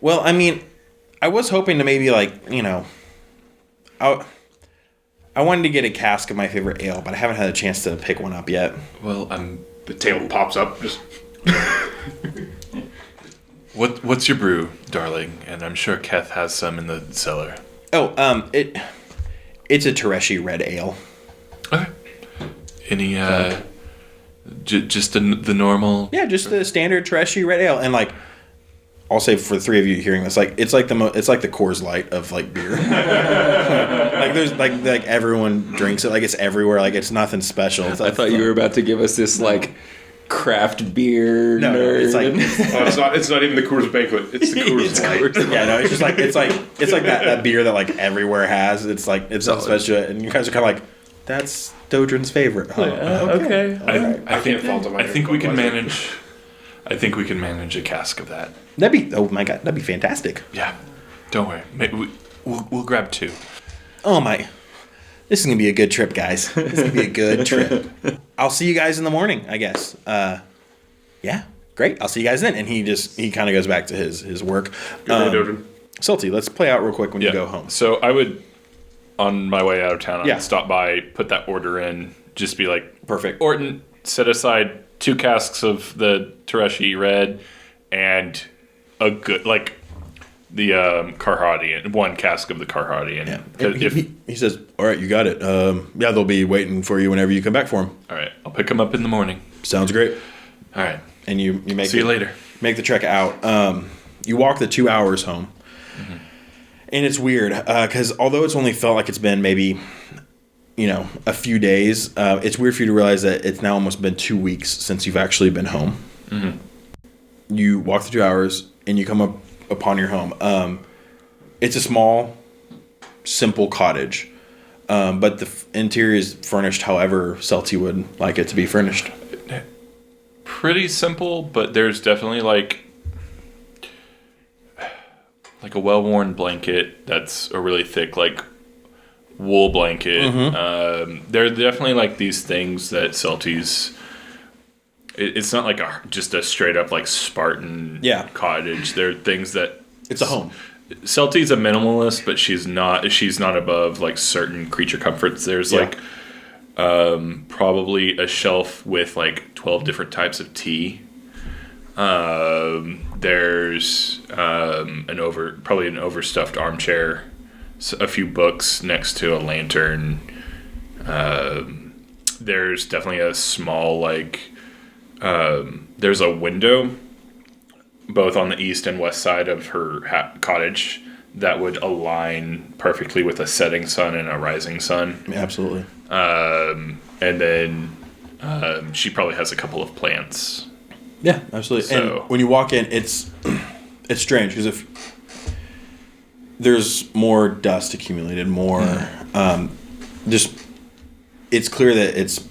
Well, I mean, I was hoping to maybe I wanted to get a cask of my favorite ale, but I haven't had a chance to pick one up yet. Well, The tail pops up. Just What's your brew, darling? And I'm sure Keth has some in the cellar. Oh, it's a Tereshi red ale. Okay. Any just the normal? Yeah, just the standard Tereshi red ale, and I'll say for the three of you hearing this, like it's like the Coors Light of like beer. Like there's like everyone drinks it, like it's everywhere, like it's nothing special. It's I thought you were about to give us this like craft beer nerd. It's like It's not even the Coors Banquet. It's the Coors Light. yeah, no, it's just like it's like that beer that like everywhere has. It's like it's not special, and you guys are kind of like, that's Doadron's favorite. Huh? Okay. I can't fault him. I think we can manage. I think we can manage a cask of that. Oh my god, that'd be fantastic. Yeah, don't worry. Maybe we'll grab 2. Oh my, this is gonna be a good trip, guys. This is gonna be a good trip. I'll see you guys in the morning, I guess. Yeah, great. I'll see you guys then. And he kind of goes back to his work. Celty, let's play out real quick when you go home. So I would, on my way out of town, I Yeah. would stop by, put that order in, just be like, Perfect. Orton, set aside 2 casks of the Tereshi Red and a good, like, the Carhadian, 1 cask of the Carhadian. Yeah. 'Cause He says, all right, you got it. Yeah, they'll be waiting for you whenever you come back for them. all right, I'll pick them up in the morning. Sounds great. All right. And you make See you later. Make the trek out. You walk the 2 hours home. Mm-hmm. And it's weird because although it's only felt like it's been maybe, a few days, it's weird for you to realize that it's now almost been 2 weeks since you've actually been home. Mm-hmm. You walk the 2 hours and you come up upon your home. It's a small, simple cottage, but the interior is furnished however Celty would like it to be furnished. Pretty simple, but there's definitely like a well-worn blanket that's a really thick like wool blanket. Mm-hmm. There are definitely like these things that Celty's. It's not like just a straight up like Spartan cottage. There are things that It's a home. Celty's a minimalist, but she's not above like certain creature comforts. There's like probably a shelf with like 12 different types of tea. There's probably an overstuffed armchair, a few books next to a lantern. There's definitely a small there's a window both on the east and west side of her cottage that would align perfectly with a setting sun and a rising sun. Absolutely. And then she probably has a couple of plants. Yeah, absolutely. So- And when you walk in, it's strange because if there's more dust accumulated, just it's clear that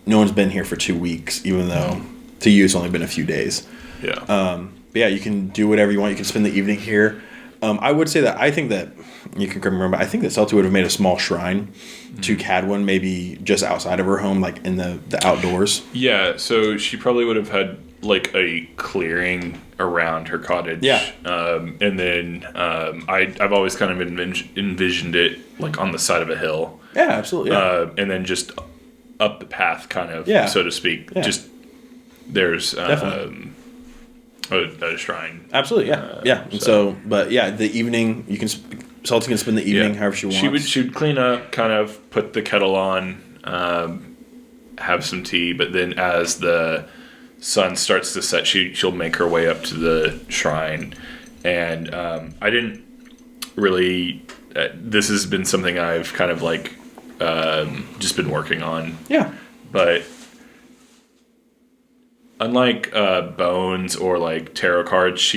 no one's been here for 2 weeks, even though to you it's only been a few days. Yeah. But yeah, you can do whatever you want. You can spend the evening here. I would say that I think that you can remember. I think that Celty would have made a small shrine to Cadwin, maybe just outside of her home, like in the outdoors. Yeah, so she probably would have had like a clearing around her cottage. Yeah. And then I've always kind of envisioned it like on the side of a hill. Yeah, absolutely. Yeah. And then just up the path, kind of, so to speak. Yeah. Just there's Definitely. a shrine. Absolutely, yeah. And so, but yeah, the evening Celty can spend the evening however she wants. She would clean up, kind of put the kettle on, have some tea, but then as the sun starts to set, she'll make her way up to the shrine. And I didn't really. This has been something I've kind of like just been working on. Yeah, but. Unlike Bones or like tarot cards,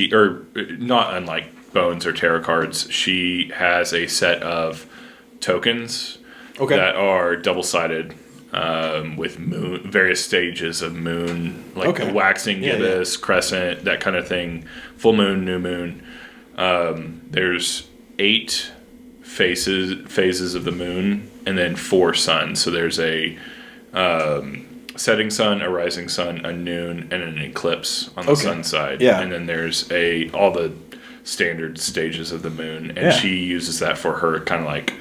not unlike Bones or tarot cards, she has a set of tokens that are double-sided with various stages of moon, like the waxing gibbous, crescent, that kind of thing, full moon, new moon. There's 8 phases of the moon, and then 4 suns. So there's a setting sun, a rising sun, a noon, and an eclipse on the sun side. Yeah. And then there's all the standard stages of the moon, and she uses that for her kind of like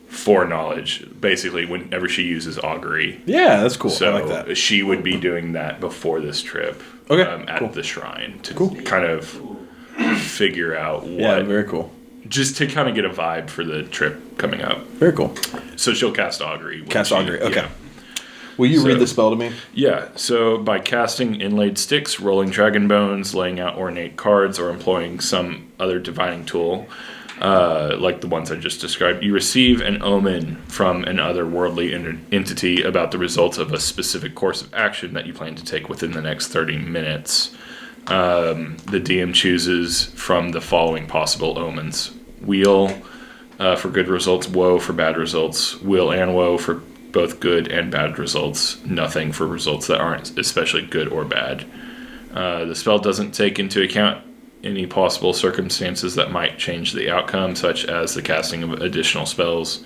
foreknowledge, basically, whenever she uses augury. Yeah, that's cool. So I like that. she would be doing that before this trip at the shrine to kind of figure out what. Yeah, very cool. Just to kind of get a vibe for the trip coming up. Very cool. So she'll cast augury. Augury, okay. Yeah. Will you So- read the spell to me? Yeah, so by casting inlaid sticks, rolling dragon bones, laying out ornate cards, or employing some other divining tool, like the ones I just described, you receive an omen from an otherworldly entity about the results of a specific course of action that you plan to take within the next 30 minutes. The DM chooses from the following possible omens: Wheel for good results, Woe for bad results, Will and Woe for both good and bad results, Nothing for results that aren't especially good or bad. The spell doesn't take into account any possible circumstances that might change the outcome, such as the casting of additional spells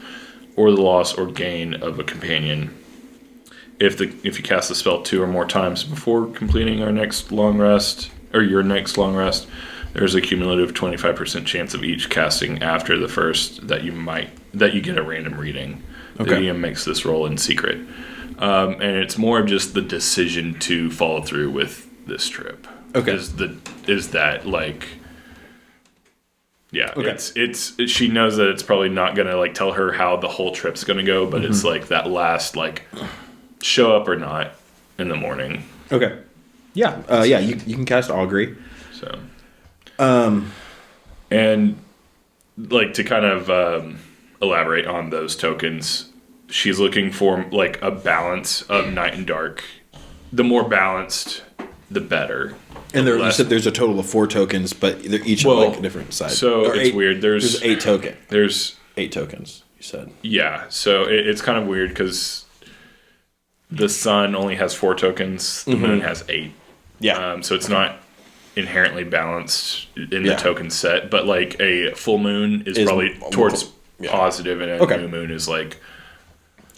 or the loss or gain of a companion. If you cast the spell 2 or more times before completing your next long rest, there's a cumulative 25% chance of each casting after the first that you get a random reading. The Okay. DM makes this roll in secret, and it's more of just the decision to follow through with this trip. Okay. Is that like? Yeah, Okay. it's she knows that it's probably not gonna like tell her how the whole trip's gonna go, but it's like that last like show up or not in the morning. Okay. Yeah. You can cast Augury. So, and like to kind of elaborate on those tokens, she's looking for like a balance of night and dark. The more balanced, the better. And you Less- said there's a total of 4 tokens, but they're each on like a different side. So Or it's 8 weird. There's 8 tokens. There's 8 tokens. You said. Yeah, so it's kind of weird because the sun only has 4 tokens, the moon has 8. Yeah. So it's not inherently balanced in Yeah. the token set, but like a full moon is Is probably more towards yeah. positive, and a Okay. new moon is like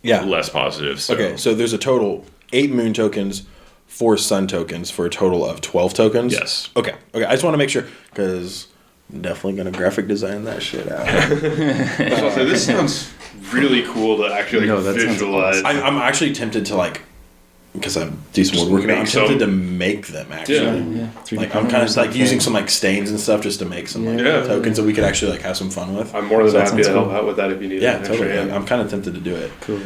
Yeah. less positive. So. Okay. So there's a total 8 moon tokens, 4 sun tokens for a total of 12 tokens. Yes. Okay. I just want to make sure because I'm definitely gonna graphic design that shit out. So this sounds really cool to actually No, that sounds visualize. I'm actually tempted to like because I do some woodworking. I'm make tempted some. to make them actually. Yeah. 3D Like I'm printer kind or of like something. using some like stains and stuff just to make some like Yeah. tokens that we could actually like have some fun with. I'm more than That happy to sounds help cool. out with that if you need Yeah, an extra totally. hand. I'm kind of tempted to do it. Cool.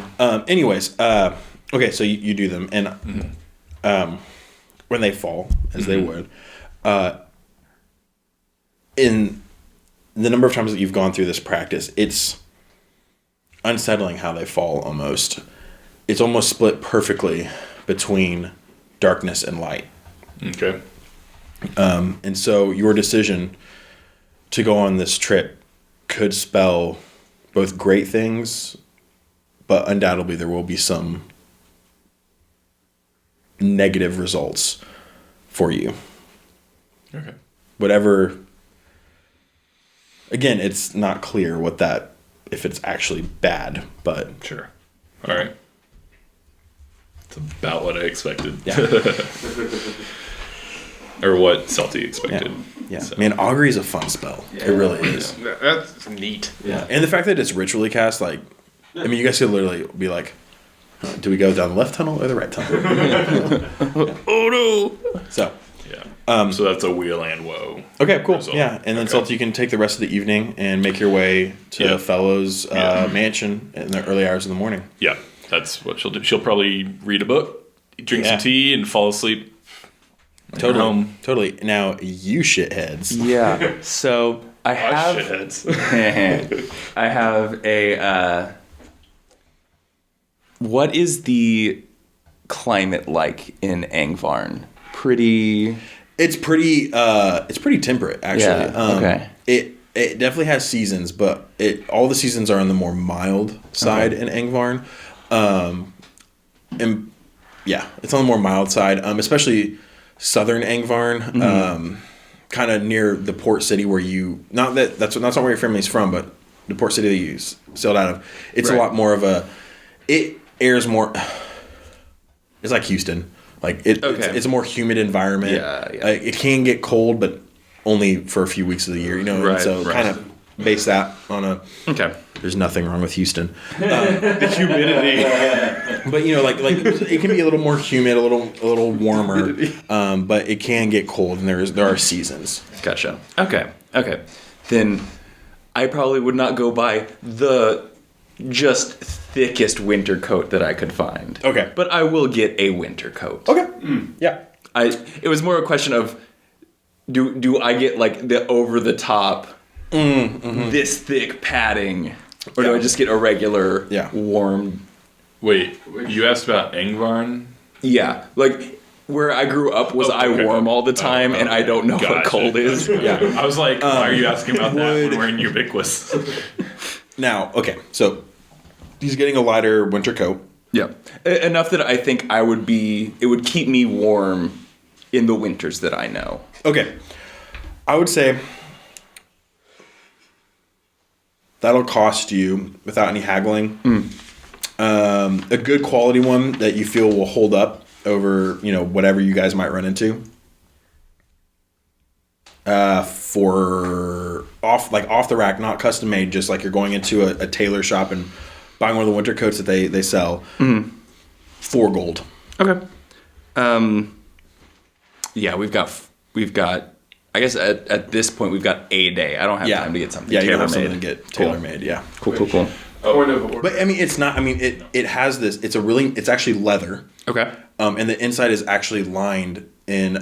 Anyways, okay, so you do them, and when they fall, as they would, in the number of times that you've gone through this practice, it's unsettling how they fall almost. It's almost split perfectly between darkness and light. Okay. And so your decision to go on this trip could spell both great things, but undoubtedly there will be some negative results for you. Okay. Whatever. Again, it's not clear what that, if it's actually bad, but Sure. All right. It's about what I expected. yeah. Or what Celty expected. Yeah. So. Man, Augury is a fun spell. It really is. That's neat. Yeah. And the fact that it's ritually cast, like, I mean, you guys could literally be like, do we go down the left tunnel or the right tunnel? Oh no! So, Yeah. So that's a wheel and woe. okay, cool. result. Yeah. And then Okay. Celty, you can take the rest of the evening and make your way to Yeah. Fellows mansion in the early hours of the morning. Yeah, that's what she'll do. She'll probably read a book, drink Yeah. some tea, and fall asleep. Totally. Home. Totally. Now, you shitheads. Yeah. So I have Shitheads. I have a what is the climate like in Angvarn? Pretty It's pretty temperate, actually. Yeah, okay. It definitely has seasons, but all the seasons are on the more mild side in Angvarn. And yeah, it's on the more mild side, especially southern Angvarn, kind of near the port city where that's not where your family's from, but the port city that you sailed out of. It's a Right. lot more of it airs more. It's like Houston. Like it's a more humid environment. Yeah. Like, it can get cold, but only for a few weeks of the year, you know. Right, And so right. kind of base that on a. okay. There's nothing wrong with Houston, The humidity. but you know, like it can be a little more humid, a little warmer, but it can get cold, and there are seasons. Gotcha. Okay. Then I probably would not go by the just thickest winter coat that I could find. Okay. But I will get a winter coat. Okay. Yeah. It was more a question of do I get like the over the top this thick padding, or do I just get a regular warm? Wait, you asked about Angvarn? Yeah, like where I grew up was I warm all the time, and I don't know what cold is. Yeah, I was like, why are you asking about that when we're in ubiquitous? Now, okay, so he's getting a lighter winter coat. Yeah, enough that I think it would keep me warm in the winters that I know. Okay, I would say that'll cost you, without any haggling, a good quality one that you feel will hold up over, whatever you guys might run into. For off the rack, not custom made, just like you're going into a tailor shop and buying one of the winter coats that they sell. 4 gold. Okay. Yeah, we've got. I guess at this point we've got a day. I don't have time to get something. Yeah, you don't have tailor-made. something to get tailor made. Yeah. Cool. Point of order. But I mean, it's not. I mean, it has this. It's actually leather. Okay. And the inside is actually lined in.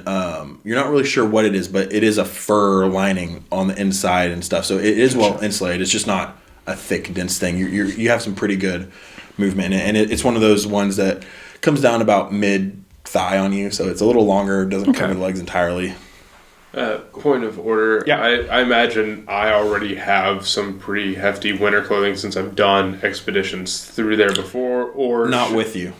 You're not really sure what it is, but it is a fur lining on the inside and stuff. So it is well insulated. It's just not a thick, dense thing. You have some pretty good movement, and it's one of those ones that comes down about mid thigh on you. So it's a little longer. Doesn't cover the legs entirely. Point of order. Yeah. I imagine I already have some pretty hefty winter clothing since I've done expeditions through there before, or Not with you.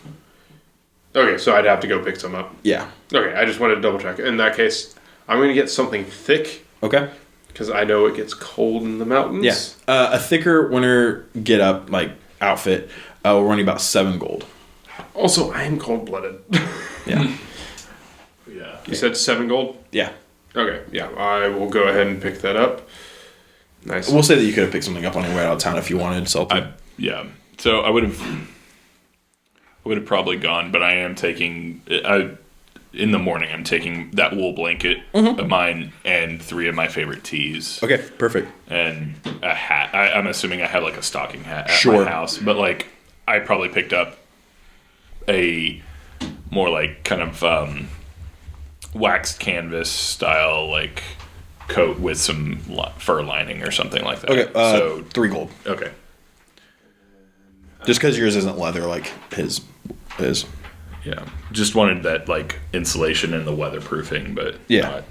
Okay, so I'd have to go pick some up. Yeah. Okay, I just wanted to double check. In that case, I'm going to get something thick Okay. because I know it gets cold in the mountains. Yeah. A thicker winter get up outfit will run you about 7 gold. Also, I am cold blooded. Yeah. Yeah. You said 7 gold? Yeah. Okay, yeah, I will go ahead and pick that up. Nice. We'll say that you could have picked something up on your way out of town if you wanted, Celty. Yeah. So I would have probably gone, but I am taking. In the morning, I'm taking that wool blanket of mine and 3 of my favorite teas. Okay, perfect. And a hat. I'm assuming I have like a stocking hat at Sure. my house, but like I probably picked up a more like kind of waxed canvas style like coat with some fur lining or something like that. Okay, so 3 gold. okay. Just because yours isn't leather like his is. Yeah, just wanted that like insulation and the weatherproofing, but Yeah.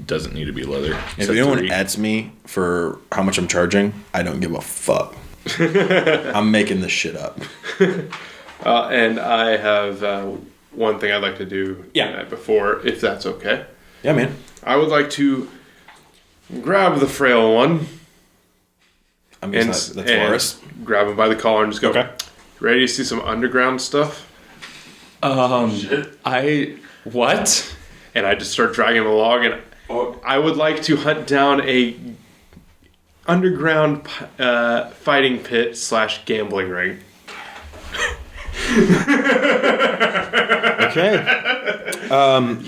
doesn't need to be leather. If So anyone 3. adds me for how much I'm charging, I don't give a fuck. I'm making this shit up. And I have one thing I'd like to do Yeah. the night before, if that's okay. Yeah, man. I would like to grab the frail one I mean, that's Varis. grab him by the collar and just go, Okay. ready to see some underground stuff? What? And I just start dragging him along, and I would like to hunt down a underground fighting pit / gambling ring. Okay.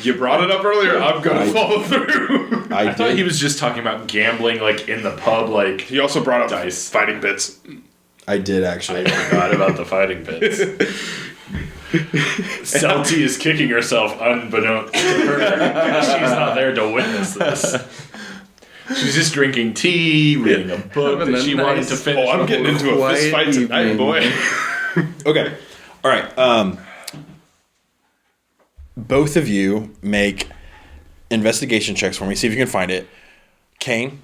You brought it up earlier. I'm gonna follow through. I thought he was just talking about gambling, like in the pub, like He also brought up Dice. fighting pits. I did actually. I forgot about the fighting pits. Celty is kicking herself unbeknownst to her. She's not there to witness this. She's just drinking tea, reading a book Having that a she wanted to finish. I'm getting into a fist fight tonight, evening. boy. Okay. All right. Both of you make investigation checks for me. See if you can find it. Cain,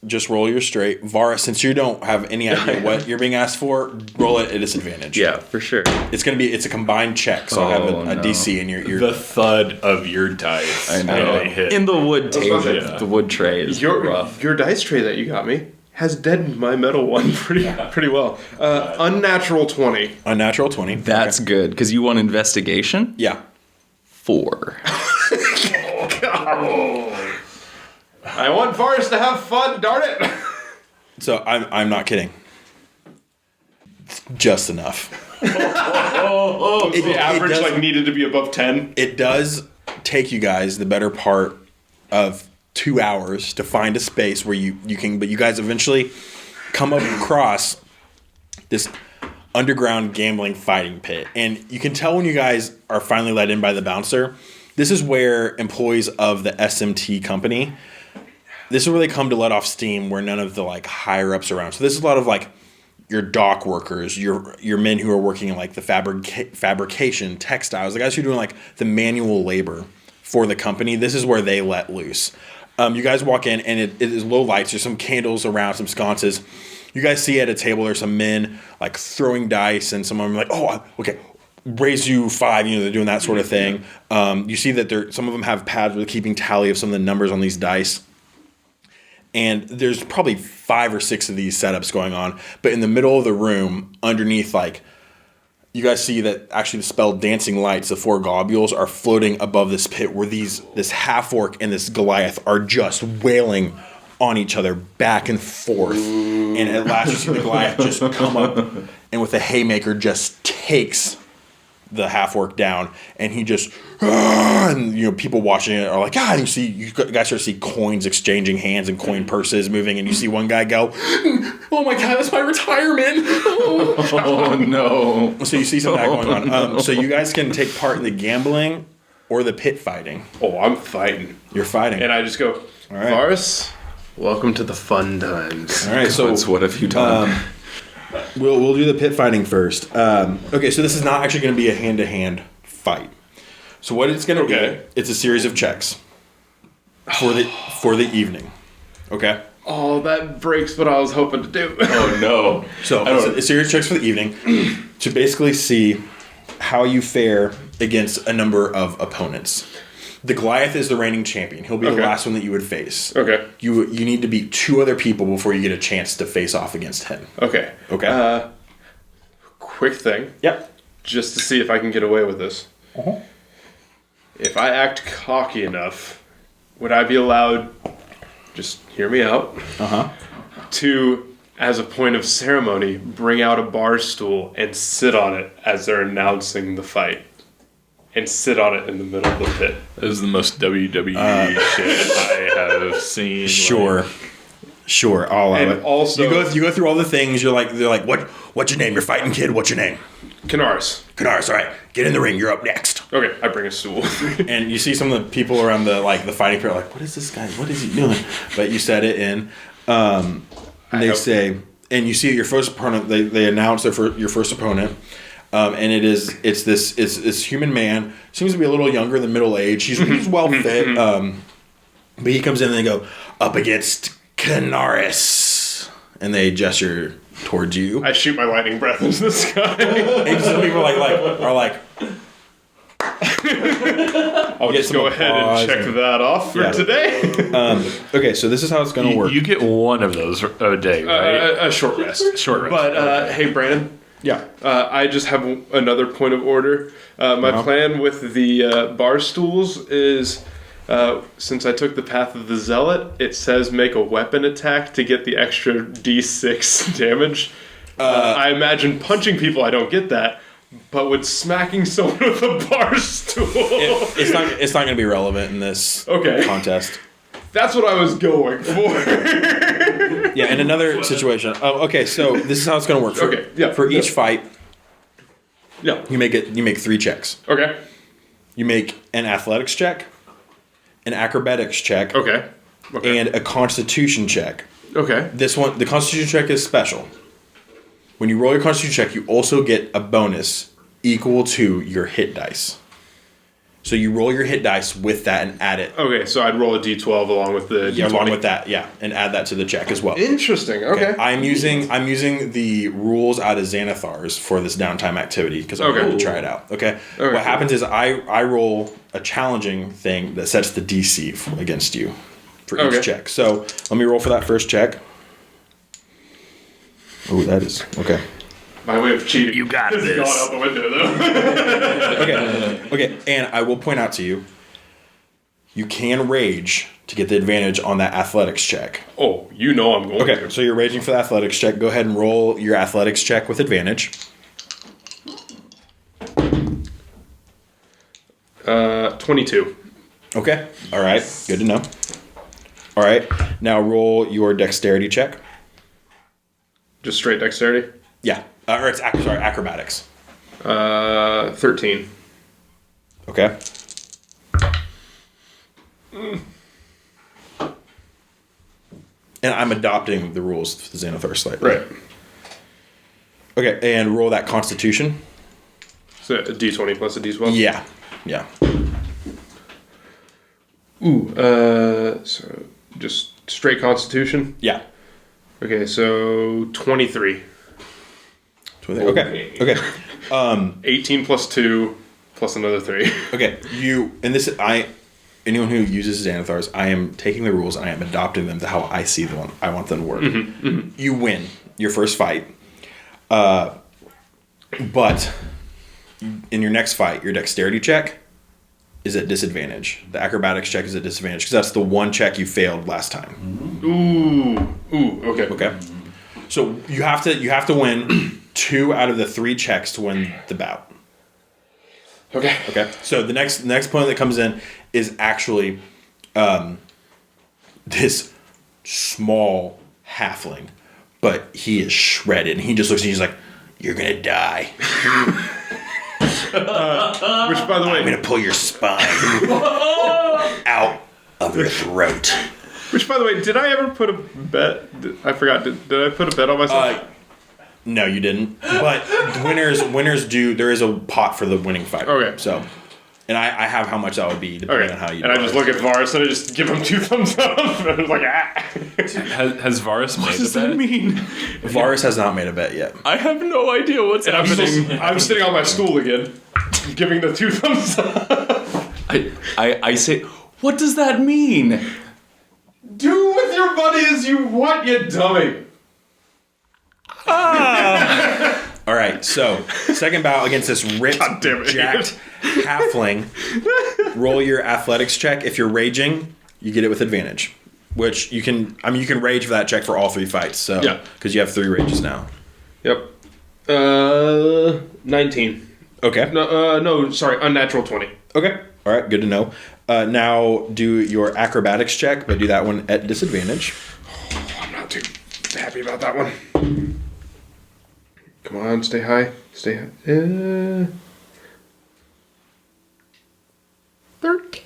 just roll your straight. Varis, since you don't have any idea what you're being asked for, roll it at disadvantage. Yeah, for sure. It's a combined check, so I have a no. DC and you're The thud of your dice. I know. when they hit. In the wood table, Yeah. the wood tray is rough. Your dice tray that you got me has deadened my metal one pretty well. Unnatural 20. unnatural 20. That's good, because you want investigation? Yeah. 4. I want Varis to have fun, darn it! So I'm not kidding. Just enough. The average does- needed to be above 10. It does take you guys the better part of 2 hours to find a space where you can, but you guys eventually come up across this underground gambling fighting pit. And you can tell when you guys are finally let in by the bouncer, this is where employees of the SMT company, this is where they come to let off steam, where none of the like higher ups are around. So this is a lot of like your dock workers, your men who are working in like the fabrication, textiles, the guys who are doing like the manual labor for the company. This is where they let loose. You guys walk in and it is low lights. There's some candles around, some sconces. You guys see at a table there's some men like throwing dice, and some of them are like, oh, okay, raise you 5. You know, they're doing that sort of thing. You see that some of them have pads with keeping tally of some of the numbers on these dice. And there's probably 5 or 6 of these setups going on. But in the middle of the room, underneath, like, you guys see that actually the spell Dancing Lights, the 4 globules, are floating above this pit where this half-orc and this Goliath are just wailing on each other back and forth. And at last you see the Goliath just come up and with a haymaker just takes the half-orc down, and he just, and you know, people watching it are like, and you guys start to see coins exchanging hands and coin purses moving, and you see one guy go, oh my god, that's my retirement. Oh no. So you see some of that going on. So you guys can take part in the gambling or the pit fighting. Oh, I'm fighting. You're fighting. And I just go, all right. Varis, welcome to the fun times. All right, so What have you done? We'll do the pit fighting first. Okay, so this is not actually going to be a hand-to-hand fight. So what it's going to be, it's a series of checks for the evening. Okay? Oh, that breaks what I was hoping to do. Oh no. So it's a series of checks for the evening to basically see how you fare against a number of opponents. The Goliath is the reigning champion. He'll be the last one that you would face. Okay. You need to beat 2 other people before you get a chance to face off against him. Okay. Okay? Quick thing. Yep. Just to see if I can get away with this. Uh-huh. If I act cocky enough, would I be allowed, just hear me out, to, as a point of ceremony, bring out a bar stool and sit on it as they're announcing the fight? And sit on it in the middle of the pit. That is the most WWE shit I have seen. Sure. Sure, I'll allow And it. also- you go through all the things. They're like, what's your name? You're fighting kid. What's your name? Canaris. Canaris. All right, get in the ring. You're up next. Okay, I bring a stool. And you see some of the people around the fighting pit are like, what is this guy? What is he doing? But you set it in. And they say, and you see your first opponent. They announce your first opponent. And it's this human man, seems to be a little younger than middle age. He's well fit, but he comes in and they go up against Canaris, and they gesture towards you. I shoot my lightning breath into the sky. And some people are like, I'll just go ahead and check that off for today. okay, so this is how it's going to work. You get one of those a day, right? A short rest. Short rest. But hey, Brandon. Yeah. I just have another point of order. My plan with the bar stools is, since I took the path of the zealot, it says make a weapon attack to get the extra d6 damage. I imagine punching people, I don't get that. But with smacking someone with a bar stool... It's not going to be relevant in this contest. That's what I was going for. Yeah, in another situation. Okay, so this is how it's going to work. For each fight, you make 3 checks. Okay. You make an athletics check, an acrobatics check, Okay. and a constitution check. Okay. This one, the constitution check is special. When you roll your constitution check, you also get a bonus equal to your hit dice. So you roll your hit dice with that and add it. Okay, so I'd roll a d12 along with the d20. Along with that, and add that to the check as well. Interesting. Okay. I'm using the rules out of Xanathar's for this downtime activity because I wanted to try it out. Okay. What happens is I roll a challenging thing that sets the DC against you for each check. So let me roll for that first check. Oh, that is okay. My way of cheating. You got this. this. Gone out the window though. Okay. And I will point out to you, you can rage to get the advantage on that athletics check. Oh, you know I'm going to. Okay, so you're raging for the athletics check. Go ahead and roll your athletics check with advantage. 22. Okay. All right. Good to know. All right. Now roll your dexterity check. Just straight dexterity? Yeah. acrobatics. 13. Okay. And I'm adopting the rules for the Xanathar slightly. Right. Okay, and roll that Constitution. So a D20 plus a D12? Yeah. Yeah. Ooh, so just straight Constitution? Yeah. Okay, so 23. Okay. Okay. 18 plus 2 plus another 3. Okay. Anyone who uses Xanathars, I am taking the rules and I am adopting them to how I see them. I want them to work. You win your first fight. But in your next fight, your dexterity check is at disadvantage. The acrobatics check is at disadvantage because that's the one check you failed last time. Ooh, okay. Okay. So you have to win 2 out of the 3 checks to win the bout. Okay. Okay. So the next opponent that comes in is actually this small halfling, but he is shredded. And he just looks at you, he's like, "You're gonna die." Which, by the way, I'm gonna pull your spine out of your throat. Which, by the way, did I ever put a bet? I forgot. Did I put a bet on myself? No, you didn't. But winners do. There is a pot for the winning fight. Okay. So, and I have how much that would be depending on how you. And do I just it. look at Varis and I just give him 2 thumbs up. And I was like, ah. Has Varis made What does a bet? that mean? Varis has not made a bet yet. I have no idea what's And happening. I'm sitting on my stool again, giving the 2 thumbs up. I say, what does that mean? Do with your money as you want, you dummy. All right, so second bout against this ripped, God damn it. jacked halfling. Roll your athletics check. If you're raging, you get it with advantage. Which you can. I mean, you can rage for that check for all 3 fights. So Yeah. because you have 3 rages now. Yep. 19. Okay. No, sorry, unnatural 20. Okay. All right. Good to know. Now do your acrobatics check, but do that one at disadvantage. I'm not too happy about that one. Come on, stay high. Stay high. 13?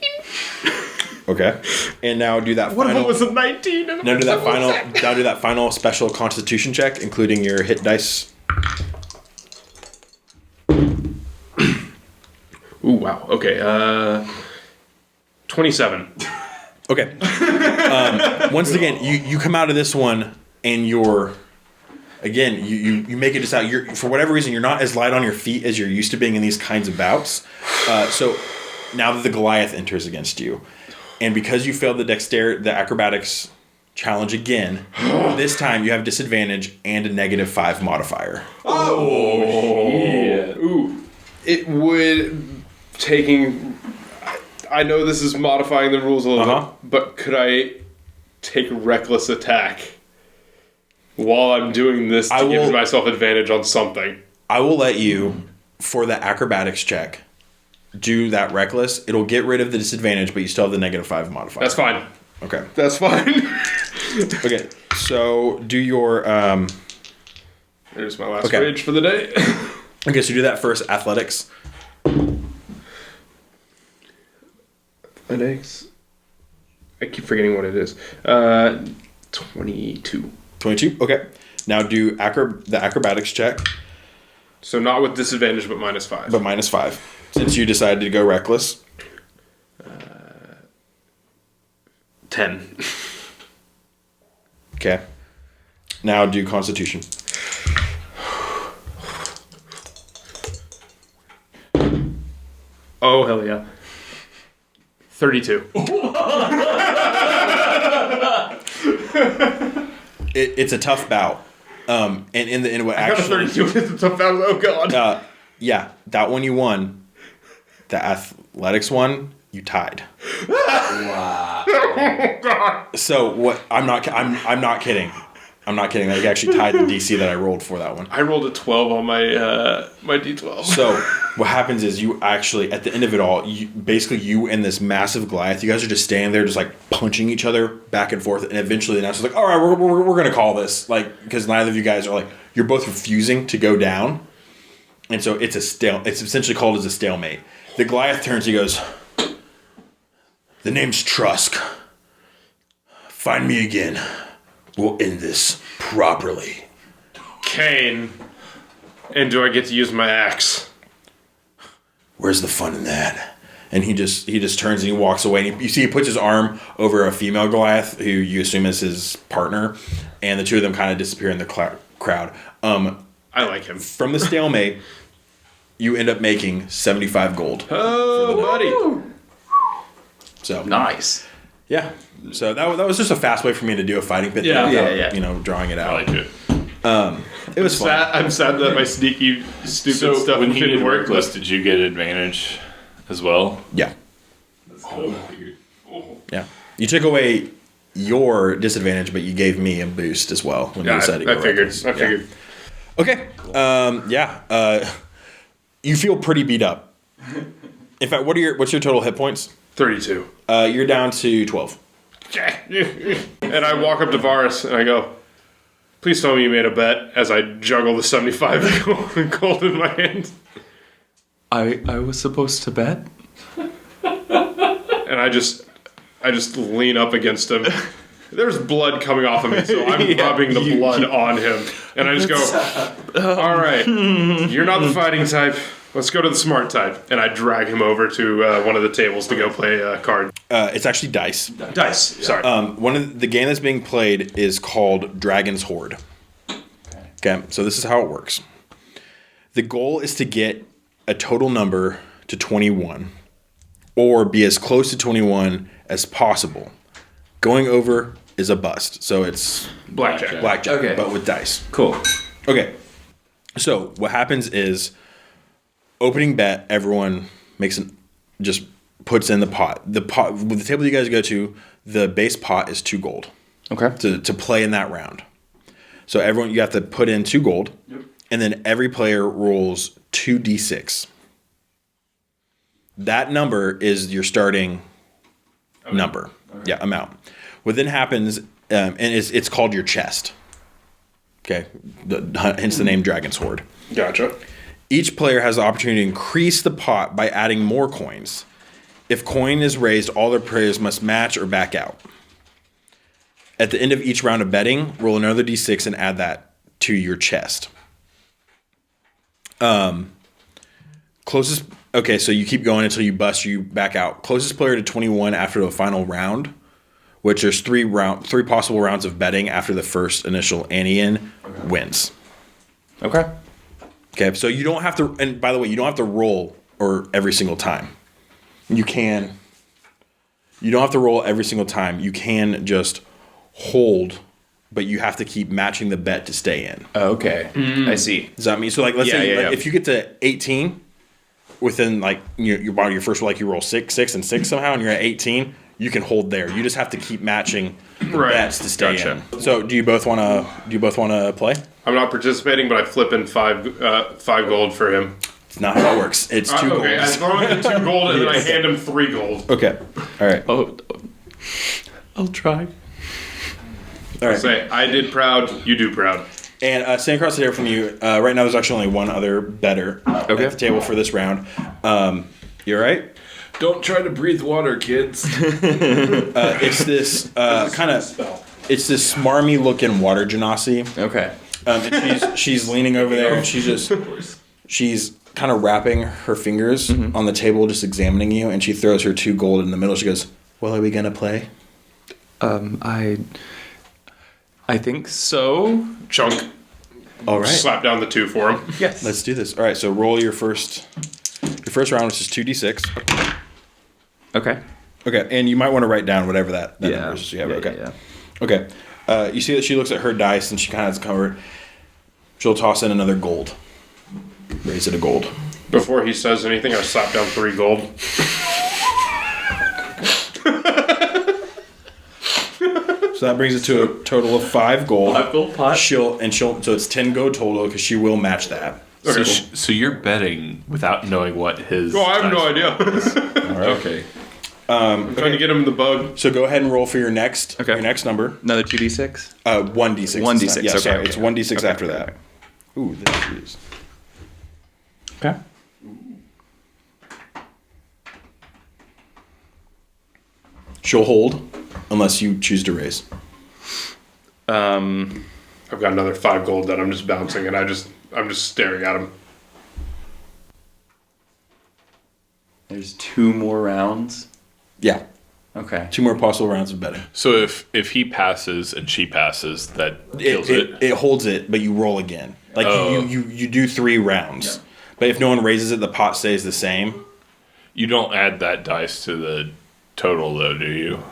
Okay. And now do that What if final. it was a 19? Now do that final special Constitution check, including your hit dice. Ooh, wow. Okay, 27. Okay. Once again, you come out of this one and you're, again, you make it just out. You're, for whatever reason, you're not as light on your feet as you're used to being in these kinds of bouts. So now that the Goliath enters against you, and because you failed the acrobatics challenge again, this time you have disadvantage and a -5 modifier. Yeah. Ooh. It would, I know this is modifying the rules a little bit, but could I take reckless attack while I'm doing this to give myself advantage on something? I will let you, for the acrobatics check, do that reckless. It'll get rid of the disadvantage, but you still have the -5 modifier. That's fine. Okay. That's fine. Okay. So do your There's my last rage for the day. okay, so do that first, athletics. Athletics. I keep forgetting what it is. 22. 22. Okay. Now do the acrobatics check, So not with disadvantage, but -5. but -5. Since you decided to go reckless. 10. Okay. Now do Constitution. Oh, hell yeah. 32. It's a tough bout. And in the end, what I got a actually, 32. It's a tough battle. Oh, God. yeah, that one you won. The athletics one you tied. Wow. So what? I'm not kidding. I'm not kidding. That actually tied the DC that I rolled for that one. I rolled a 12 on my my D12. So what happens is you actually, at the end of it all, you and this massive Goliath, you guys are just standing there just like punching each other back and forth. And eventually the announcer's like, all right, we're going to call this. Like, because neither of you guys are like, you're both refusing to go down. And so it's essentially called as a stalemate. The Goliath turns, he goes, the name's Trusk. Find me again. We'll end this properly. Cain. And do I get to use my axe? Where's the fun in that? And he just turns and he walks away. And you see he puts his arm over a female Goliath, who you assume is his partner, and the two of them kind of disappear in the crowd. I like him. From the stalemate, you end up making 75 gold. Oh, buddy. So Nice. yeah. So that was just a fast way for me to do a fighting pit. Yeah. Without, Yeah. Drawing it I out. like it. It was fun. I'm sad that my sneaky, stupid So stuff when he didn't did work. Reckless, did you get advantage as well? Yeah. Oh. Yeah. You took away your disadvantage, but you gave me a boost as well when you decided to go reckless. I figured. Okay. You feel pretty beat up. In fact, what's your total hit points? 32. You're down to 12. And I walk up to Varis and I go, please tell me you made a bet, as I juggle the 75 gold in my hand. I was supposed to bet? And I just lean up against him. There's blood coming off of me, so I'm rubbing the blood on him. And I just go, all right, you're not the fighting type. Let's go to the smart type. And I drag him over to one of the tables to go play a card. It's actually dice. Dice, sorry. One of the game that's being played is called Dragon's Horde. Okay, so this is how it works. The goal is to get a total number to 21, or be as close to 21 as possible. Going over is a bust, so it's blackjack, Okay. but with dice. Cool. Okay, so what happens is opening bet, everyone just puts in the pot. The pot with the table you guys go to, the base pot is 2 gold. Okay. To play in that round. So you have to put in 2 gold, and then every player rolls 2d6. That number is your starting number. Okay. Yeah, amount. What then happens, and it's called your chest. Okay, hence the name Dragon's Horde. Gotcha. Each player has the opportunity to increase the pot by adding more coins. If coin is raised, all their players must match or back out. At the end of each round of betting, roll another d6 and add that to your chest. Closest. Okay, so you keep going until you bust, you back out. Closest player to 21 after the final round, which there's 3 possible rounds of betting after the first initial ante-in, wins. Okay. Okay, so you don't have to, and by the way, you don't have to roll every single time. You don't have to roll every single time. You can just hold, but you have to keep matching the bet to stay in. Okay. I see. Does that mean, so like, let's say if you get to 18 within like your first roll, like you roll 6 and 6 somehow, and you're at 18, you can hold there. You just have to keep matching the bets to stay in. So do you both want to play? I'm not participating, but I flip in 5 gold for him. It's not how it works. It's 2 gold. Okay, I throw in 2 gold and then I hand him 3 gold. Okay. All right. Oh, I'll try. All right. Say, I did proud, you do proud. And standing across the table from you, right now there's actually only one other bettor at the table for this round. You all right? Don't try to breathe water, kids. It's this it's this smarmy looking water genasi. Okay. And she's leaning over there and she's kind of wrapping her fingers on the table, just examining you, and she throws her 2 gold in the middle. She goes, "Well, are we gonna play?" I think so. Chunk. All right. Slap down the 2 for him. Yes. Let's do this. All right. So roll your first round, which is 2d6. Okay. Okay, and you might want to write down whatever that number is you have. Yeah. Okay. You see that she looks at her dice and she kind of has covered. She'll toss in another gold. Raise it a gold. Before he says anything, I slap down 3 gold. So So that brings it to a total of 5 gold. 5 gold pot. So it's 10 gold total because she will match that. Okay. So you're betting without knowing what his. Oh, I have no idea. Okay. I'm trying to get him the bug. So go ahead and roll for your next Okay. number. Another 2d6? 1d6. 1d6, Yeah, okay, sorry, okay. it's 1d6 Okay, after okay, that. okay. Ooh, this is. Okay. She'll hold unless you choose to raise. I've got another 5 gold that I'm just bouncing, and I'm just staring at him. There's 2 more rounds. Yeah. Okay. 2 more possible rounds of betting. So if he passes and she passes, that kills it. It holds it, but you roll again. Like you do 3 rounds. But if no one raises it, the pot stays the same. You don't add that dice to the total, though, do you?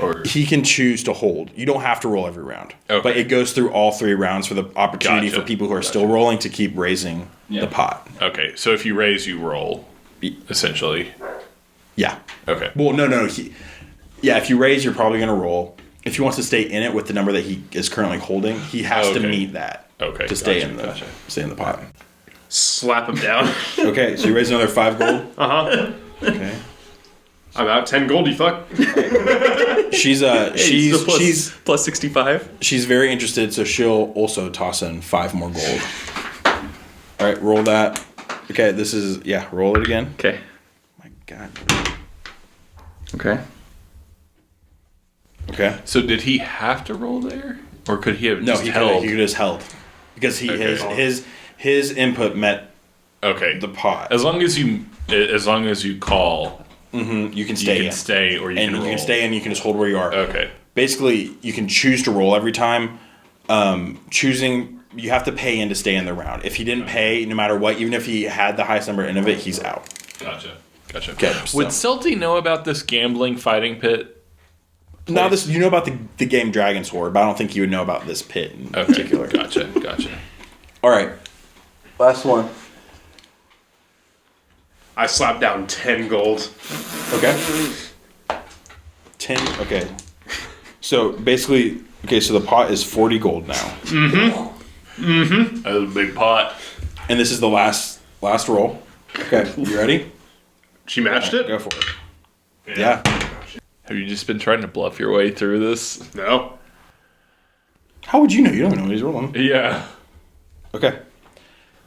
Or He can choose to hold. You don't have to roll every round. Okay. But it goes through all 3 rounds for the opportunity Gotcha. for people who are still rolling to keep raising the pot. okay, so if you raise, you roll, essentially. Yeah. Okay. Well, no. If you raise, you're probably going to roll. If he wants to stay in it with the number that he is currently holding, he has to Okay. meet that. Okay, To stay gotcha. stay in the pot. Slap him down. Okay, so you raise another 5 gold. Okay. I'm out 10 gold, you fuck. She's plus 65. she's very interested, so she'll also toss in 5 more gold. All right, roll that. Okay, this is roll it again. Okay. My God. Okay. Okay. So did he have to roll there? Or could he have No, just he held? could just held because Okay. his input met Okay. the pot. As long as you call, You can stay you can in. stay or you And can you roll. can stay in. You can just hold where you are. Okay. Basically, you can choose to roll every time. Choosing, you have to pay in to stay in the round. If he didn't pay, no matter what, even if he had the highest number in of it, he's out. Gotcha. Okay, Would so- Celty know about this gambling fighting pit? Now this, you know about the game Dragon's Horde, but I don't think you would know about this pit in Okay. particular. Gotcha. All right, last one. I slapped down 10 gold. Okay. 10. Okay. So basically, so the pot is 40 gold now, That was a big pot. and this is the last roll. Okay, you ready? She matched it? Go for it. Yeah. Have you just been trying to bluff your way through this? No. How would you know? You don't know what he's rolling. Yeah. Okay.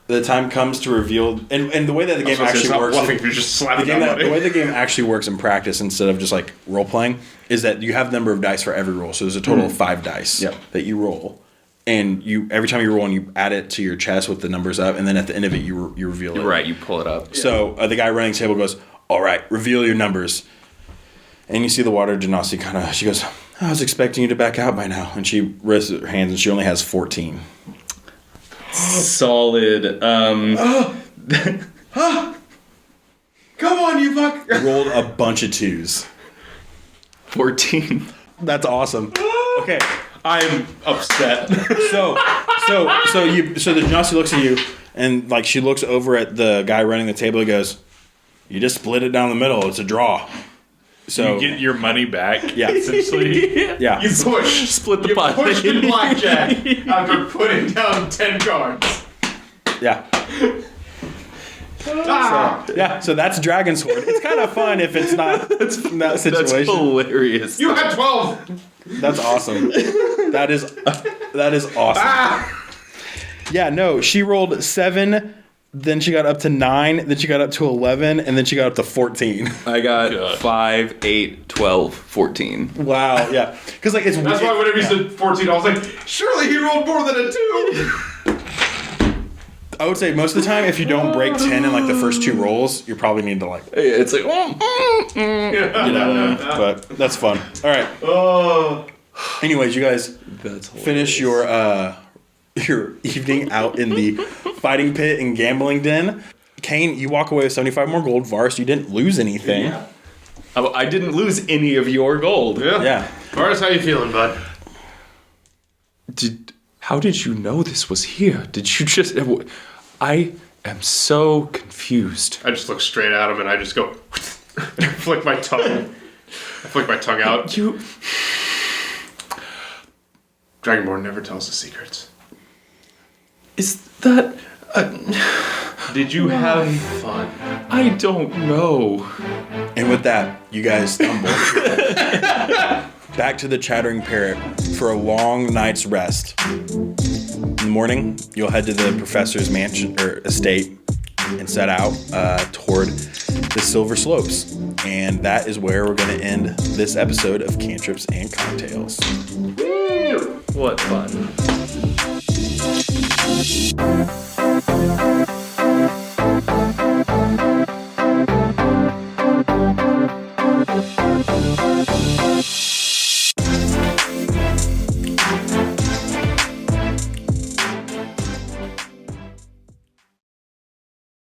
The time comes to reveal, and the way that the game actually works. Bluffing if you're just The, slapping game down the way money. the game actually works in practice, instead of just like role playing, is that you have a number of dice for every roll. So there's a total of 5 dice that you roll, and every time you roll, and you add it to your chest with the numbers up, and then at the end of it, you reveal it. Right, you pull it up. So the guy running the table goes, "All right, reveal your numbers." And you see the water genasi she goes, "I was expecting you to back out by now." And she raises her hands, and she only has 14. Solid. Come on, you fuck! Rolled a bunch of 2s. 14. That's awesome. Okay, I'm upset. so the genasi looks at you, and like she looks over at the guy running the table and goes, "You just split it down the middle. It's a draw." So You get your money back, Yeah. essentially. yeah. You push. Split the You pot. pushed in blackjack after putting down 10 cards. Yeah. Ah! So that's Dragon's Horde. It's kind of fun if it's not in that That's situation. hilarious. You had 12. That's awesome. That is awesome. Ah! Yeah, no, she rolled 7, then she got up to 9, then she got up to 11, and then she got up to 14. I got God. 5, 8, 12, 14. Wow, yeah. Because like it's That's why whenever you said 14, I was like, surely he rolled more than a 2. I would say most of the time, if you don't break 10 in like the first 2 rolls, you probably need to like It's like, get out. But that's fun. All right. Oh. Anyways, you guys that's finish your evening out in the fighting pit and gambling den. Cain, you walk away with 75 more gold. Varis, you didn't lose anything. I didn't lose any of your gold. Yeah. Varis, how you feeling, bud? How did you know this was here? Did you just... I am so confused. I just look straight at him and I just go, flick my tongue. I flick my tongue out. Dragonborn never tells the secrets. Is that... Did you have fun? I don't know. And with that, you guys stumble back to the Chattering Parrot for a long night's rest. In the morning, you'll head to the professor's mansion or estate and set out toward the Silver Slopes. And that is where we're going to end this episode of Cantrips and Cocktails. What fun.